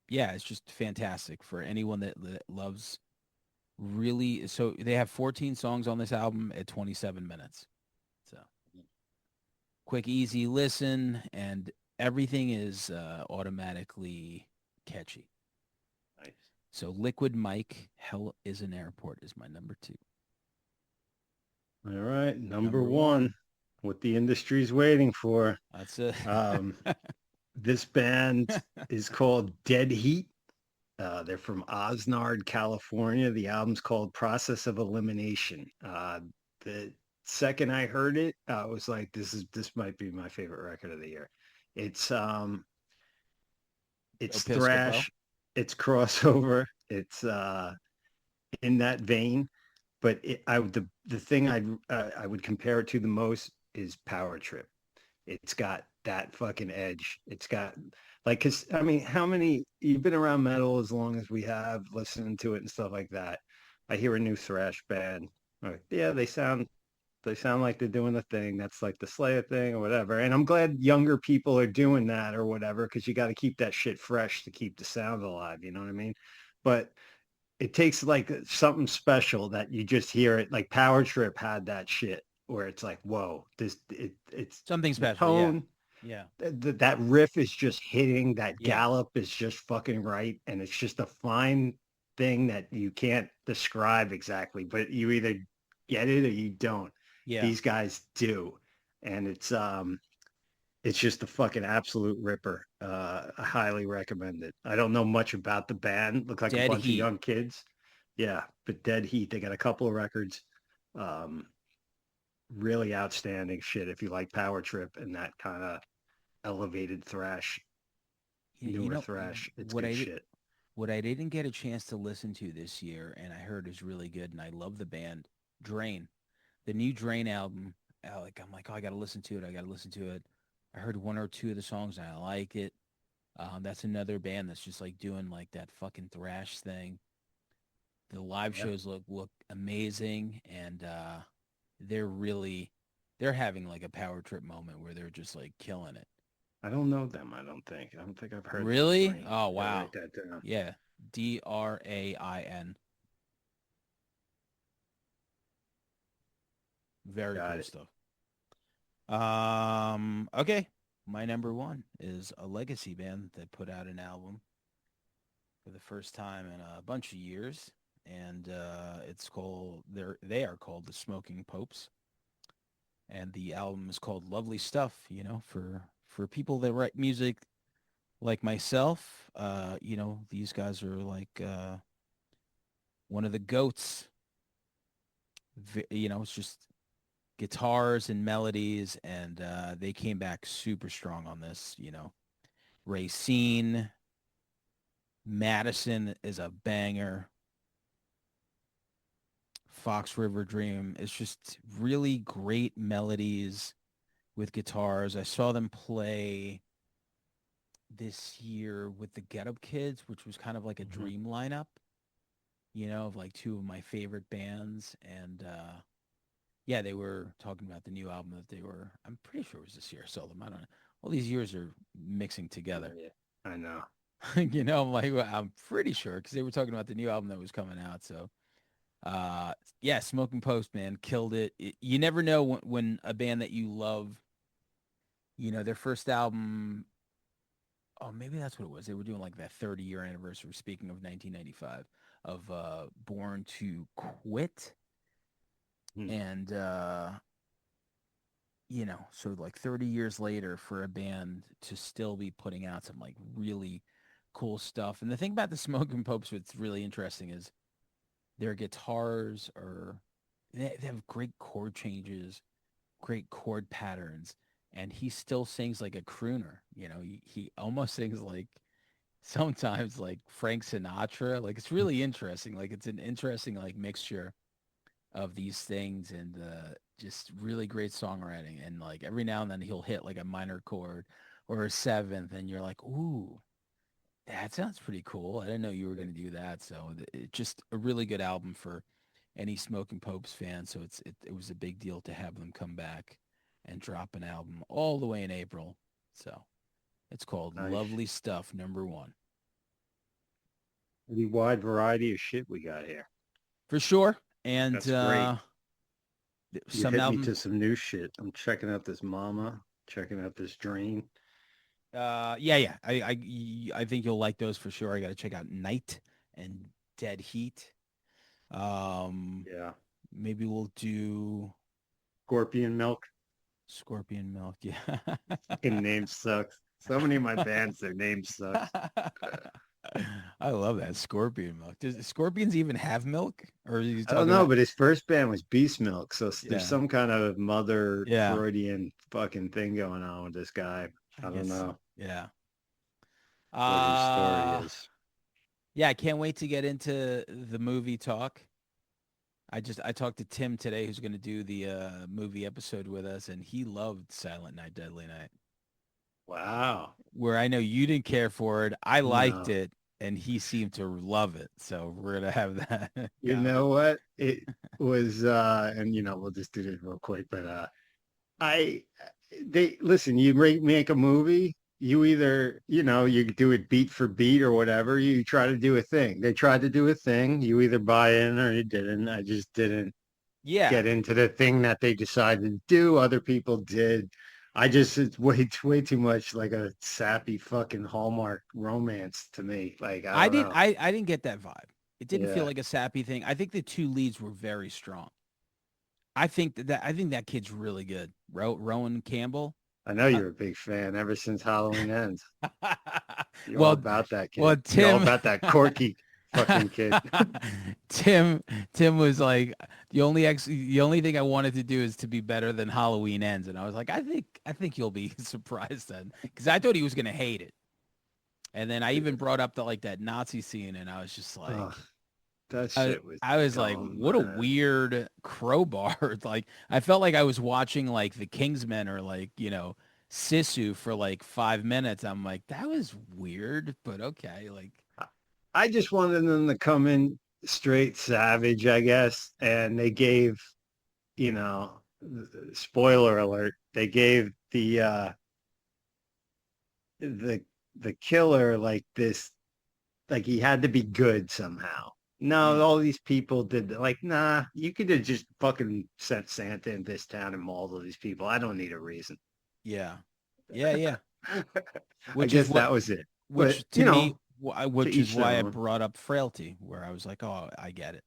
yeah, it's just fantastic for anyone that loves really. So they have 14 songs on this album at 27 minutes. So quick, easy listen, and everything is automatically catchy. Nice. So Liquid Mike, Hell is an Airport is my number two. All right, number Number one, one. what the industry's waiting for. That's it. Um, this band is called Dead Heat. They're from Oxnard, California. The album's called Process of Elimination. The second I heard it, I was like, this might be my favorite record of the year. It's Joe it's Piscopo. thrash, it's crossover, it's in that vein. But the thing I would compare it to the most is Power Trip. It's got that fucking edge. It's got like, cause I mean, how many you've been around metal as long as we have, listening to it and stuff like that. I hear a new thrash band. Like, yeah, they sound like they're doing the thing. That's like the Slayer thing or whatever. And I'm glad younger people are doing that or whatever, because you got to keep that shit fresh to keep the sound alive. You know what I mean? But it takes like something special that you just hear it. Like Power Trip had that shit where it's like, whoa, it's Something the special. Yeah. tone, Yeah. that riff is just hitting, that Yeah. gallop is just fucking right, and it's just a fine thing that you can't describe exactly, but you either get it or you don't. Yeah. These guys do, and it's just a fucking absolute ripper. I highly recommend it. I don't know much about the band. Look like a Dead bunch of Heat. young kids. Yeah, but Dead Heat, they got a couple of records. Um, really outstanding shit if you like Power Trip and that kind of elevated thrash, You newer know thrash. It's what good I did. shit. What I didn't get a chance to listen to this year, and I heard is really good, and I love the band Drain, the new Drain album. I'm like, oh, I gotta listen to it. I gotta listen to it. I heard one or two of the songs and I like it. That's another band that's just like doing like that fucking thrash thing. The live Yeah. shows look amazing, and they're really they're having like a power trip moment where they're just like killing it. I don't know them. I don't think. I don't think I've heard the Really? Drain. Oh Gotta write wow. that down. Yeah. Drain. Very Got cool it. stuff. Okay. My number one is a legacy band that put out an album for the first time in a bunch of years. And it's called they are called the Smoking Popes. And the album is called Lovely Stuff, for people that write music like myself. These guys are like one of the goats. It's just guitars and melodies, and they came back super strong on this. Racine, Madison is a banger. Fox River Dream is just really great melodies with guitars. I saw them play this year with the Get Up Kids, which was kind of like a Mhm. dream lineup, of like two of my favorite bands. And yeah, they were talking about the new album that I'm pretty sure it was this year I saw them. I don't know. All these years are mixing together. Yeah, I know. I'm like, well, I'm pretty sure because they were talking about the new album that was coming out. So, yeah, Smoking Post, man, killed it. You never know when a band that you love, their first album. Oh, maybe that's what it was. They were doing like that 30-year anniversary. Speaking of 1995, of Born to Quit, Hmm. and so like 30 years later, for a band to still be putting out some like really cool stuff. And the thing about the Smoking Popes, what's really interesting is their guitars they have great chord changes, great chord patterns, and he still sings like a crooner. He almost sings like sometimes like Frank Sinatra. Like it's really interesting. Like it's an interesting like mixture of these things, and just really great songwriting. And like every now and then he'll hit like a minor chord or a seventh, and you're like, ooh, that sounds pretty cool. I didn't know you were going to do that. So it's just a really good album for any Smoking Popes fan. So it was a big deal to have them come back and drop an album all the way in April. So it's called Nice. Lovely Stuff number one. Pretty wide variety of shit we got here. For sure. And That's great. You some hit me album to some new shit. I'm checking out this Mama, checking out this Drain. yeah. I think you'll like those for sure. I got to check out Night and Dead Heat. Um Yeah. Maybe we'll do Scorpion Milk. Scorpion Milk. Yeah. Fucking name sucks. So many of my bands, their name sucks. I love that Scorpion Milk. Does Scorpions even have milk? Or are you I don't talking know, about but his first band was Beast Milk. So there's yeah. some kind of mother Yeah. Freudian fucking thing going on with this guy. I I don't guess so. know Yeah. what his story Uh is. yeah, I can't wait to get into the movie talk. I talked to Tim today who's going to do the movie episode with us, and he loved Silent Night Deadly Night. Wow. Where I know you didn't care for it, I liked No. it and he seemed to love it. So we're going to have that You comedy. know what? It was and we'll just do this real quick, but I they listen, you make a movie, you either, you do it beat for beat or whatever, you try to do a thing. They tried to do a thing, you either buy in or you didn't. I just didn't Yeah. get into the thing that they decided to do. Other people did. It's way too much like a sappy fucking Hallmark romance to me. Like, I I don't didn't know. I, I didn't get that vibe. It didn't feel Yeah. like a sappy thing. I think the two leads were very strong. I think that kid's really good. Rowan Campbell. I know Uh, you're a big fan ever since Halloween Ends. You're all well, about that well, kid. You're all Tim, about that quirky fucking kid. Tim, Tim was like the only thing I wanted to do is to be better than Halloween Ends, and I was like, I think you'll be surprised then, because I thought he was gonna hate it, and then I even brought up the like that Nazi scene, and I was just like, Oh, that shit was I was like, going in what my a head. weird crowbar. Like I felt like I was watching like the Kingsmen or like, Sisu for like 5 minutes. I'm like, that was weird, but okay. Like, I just wanted them to come in straight savage, I guess. And they gave, you know, spoiler alert, they gave the the killer like this, like he had to be good somehow. No, mm, all these people did like, nah, you could have just fucking sent Santa in this town and mauled all these people. I don't need a reason. yeah, yeah, yeah. I Which is guess what, that was it. But which to you me, know, to which is each their why I own. brought up Frailty, where I was like, oh, I get it.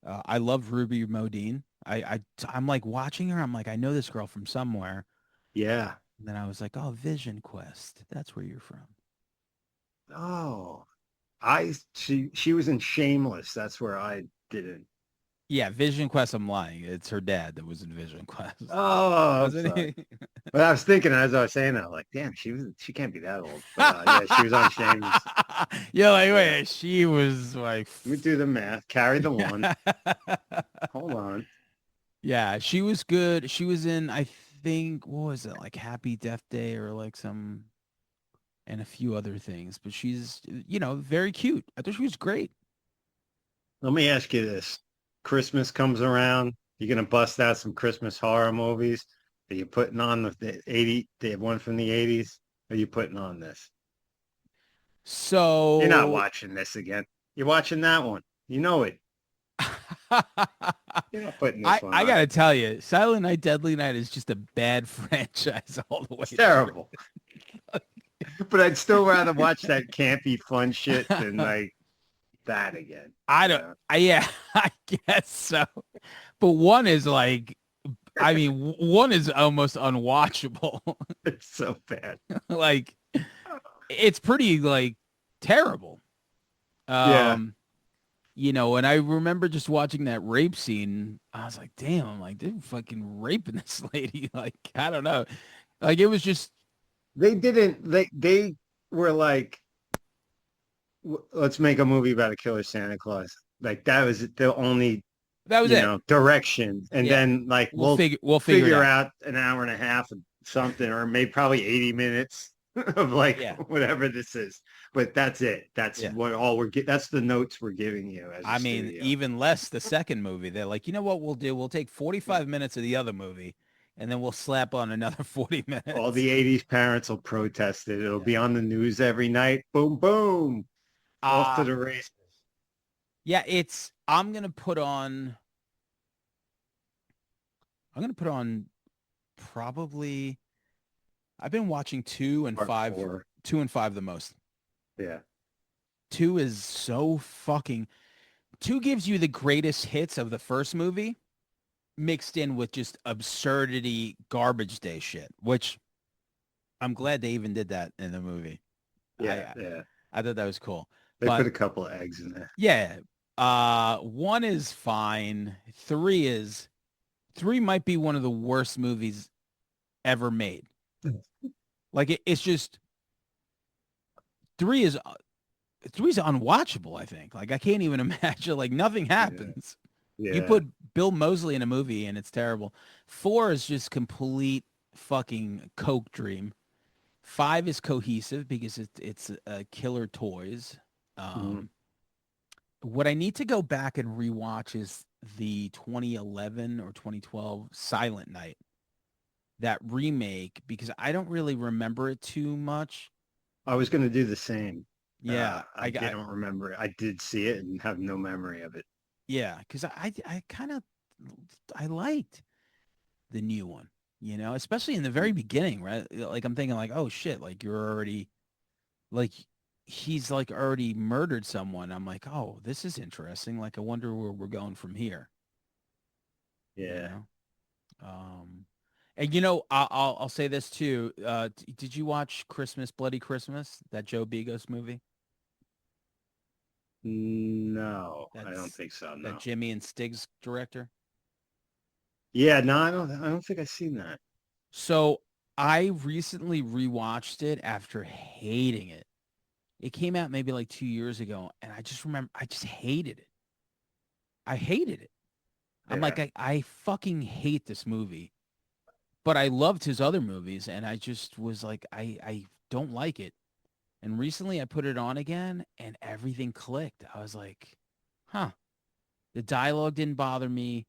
I love Ruby Modine. I'm like watching her. I'm like, I know this girl from somewhere. Yeah. And then I was like, oh, Vision Quest. That's where you're from. Oh, she was in Shameless. That's where I didn't. Yeah, Vision Quest. I'm lying. It's her dad that was in Vision Quest, Oh, I'm wasn't sorry. he? But I was thinking as I was saying that, like, damn, she can't be that old. But yeah, she was on Shameless. You're like, Yeah. wait, she was like, Let me do the math. Carry the one. yeah, Hold on. yeah, she was good. She was in, I think, what was it, like Happy Death Day or like some, and a few other things. But she's, very cute. I thought she was great. Let me ask you this. Christmas comes around. You're gonna bust out some Christmas horror movies. Are you putting on the 80, the one from the 80s? Are you putting on this? You're not So watching this again. You're watching that one. You know it. You're not putting this one I on. gotta tell you, Silent Night, Deadly Night is just a bad franchise all the way It's through. terrible. But I'd still rather watch that campy fun shit than like that again. I You don't. know? Yeah, I guess so. But one is like, I mean, one is almost unwatchable. It's so bad. Like, it's pretty like terrible. Yeah. Um, and I remember just watching that rape scene. I was like, damn, I'm like, they're fucking raping this lady. Like, I don't know. Like, it was just They didn't they were like, let's make a movie about a killer Santa Claus. Like that was the only, that was it. direction. And Yeah, then like we'll figure it figure out. out an hour and a half of something, or maybe probably 80 minutes of like Yeah, whatever this is. But that's it. That's yeah. what all that's the notes we're giving you as a I mean, studio. even less the second movie. They're like, you know what we'll do? We'll take 45 minutes of the other movie, and then we'll slap on another 40 All minutes. the 80s parents will protest it. It'll Yeah. be on the news every night. Boom, boom. Off to Uh the races. yeah, I'm gonna put on probably I've been watching Part four. 2 and 5 the most. Yeah. Two is so fucking two gives you the greatest hits of the first movie mixed in with just absurdity garbage day shit, which I'm glad they even did that in the movie. Yeah. I Yeah. I thought that was cool. They put But a couple of eggs in there. yeah, one is fine. Three might be one of the worst movies ever made. Like it's just three is three's unwatchable, I think. Like I can't even imagine like nothing Yeah. happens. You Yeah. put Bill Moseley in a movie and it's terrible. Four is just complete fucking coke dream. Five is cohesive because it's killer toys. Mhm. Um, what I need to go back and rewatch is the 2011 or 2012 Silent Night, that remake, because I don't really remember it too much. I was going to do the same. Yeah, I didn't remember it. I did see it and have no memory of it. yeah, because I kind of I liked the new one, especially in the very beginning, right? Like I'm thinking like, oh shit, like you're already like he's like already murdered someone. I'm like, oh, this is interesting. Like I wonder where we're going from here, you Yeah. know? And I'll say this too. Did you watch Christmas Bloody Christmas, that Joe Begos movie? No, I don't That's think so. that No. Jimmy and Stiggs director. Yeah, no, I don't think I've seen that. So I recently rewatched it after hating it. It came out maybe like 2 years ago, and I just remember I just hated it. I hated it. I'm Yeah. like, I fucking hate this movie. but I loved his other movies, and I just was like, I don't like it. And recently I put it on again, and everything clicked. I was like, huh. The dialogue didn't bother me.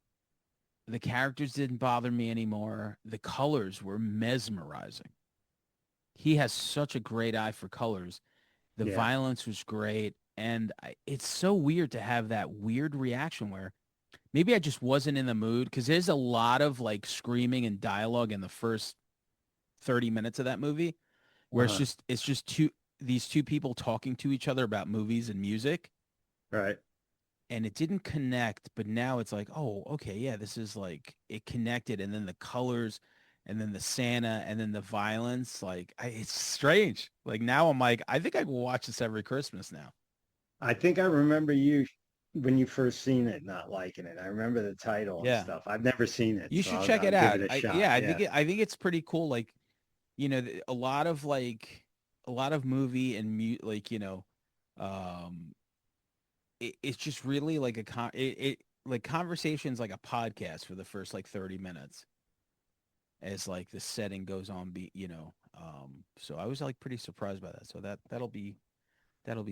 The characters didn't bother me anymore. The colors were mesmerizing. He has such a great eye for colors. The Yeah. violence was great. And it's so weird to have that weird reaction where maybe I just wasn't in the mood because there's a lot of like screaming and dialogue in the first 30 minutes of that movie where Uh-huh. it's just these two people talking to each other about movies and music, Right. and it didn't connect, but now it's like, oh, okay, yeah, this is like it connected, and then the colors and then the Santa and then the violence, like it's strange. Like now I'm like, I think I will watch this every Christmas now. I think I remember you when you first seen it, not liking it. I remember the title and Yeah. stuff. I've never seen it, You so should I'll, check I'll it give out. it a I shot. yeah, Yeah. I think it's pretty cool. Like, a lot of like a lot of movie and like, um it's just really like it like conversations like a podcast for the first like 30 minutes as like the setting goes on so I was like pretty surprised by that. So that'll be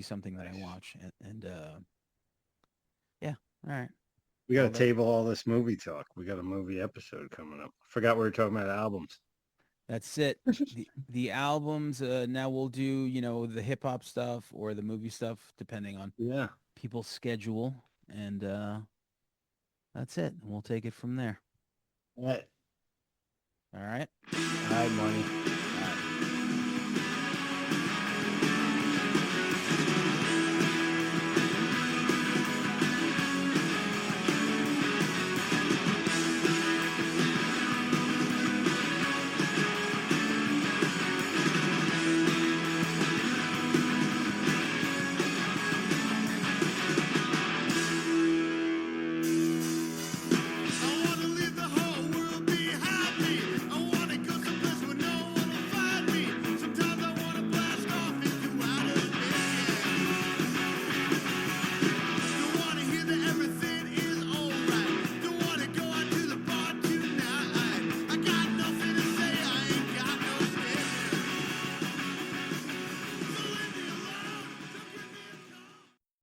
something that I Nice. watch and yeah. All right. We got Well, to table all this movie talk. We got a movie episode coming up. Forgot we were talking about albums. that's it. The albums, now we'll do, the hip hop stuff or the movie stuff depending on Yeah. people's schedule, and that's it. We'll take it from there. All right. All right. All right, money.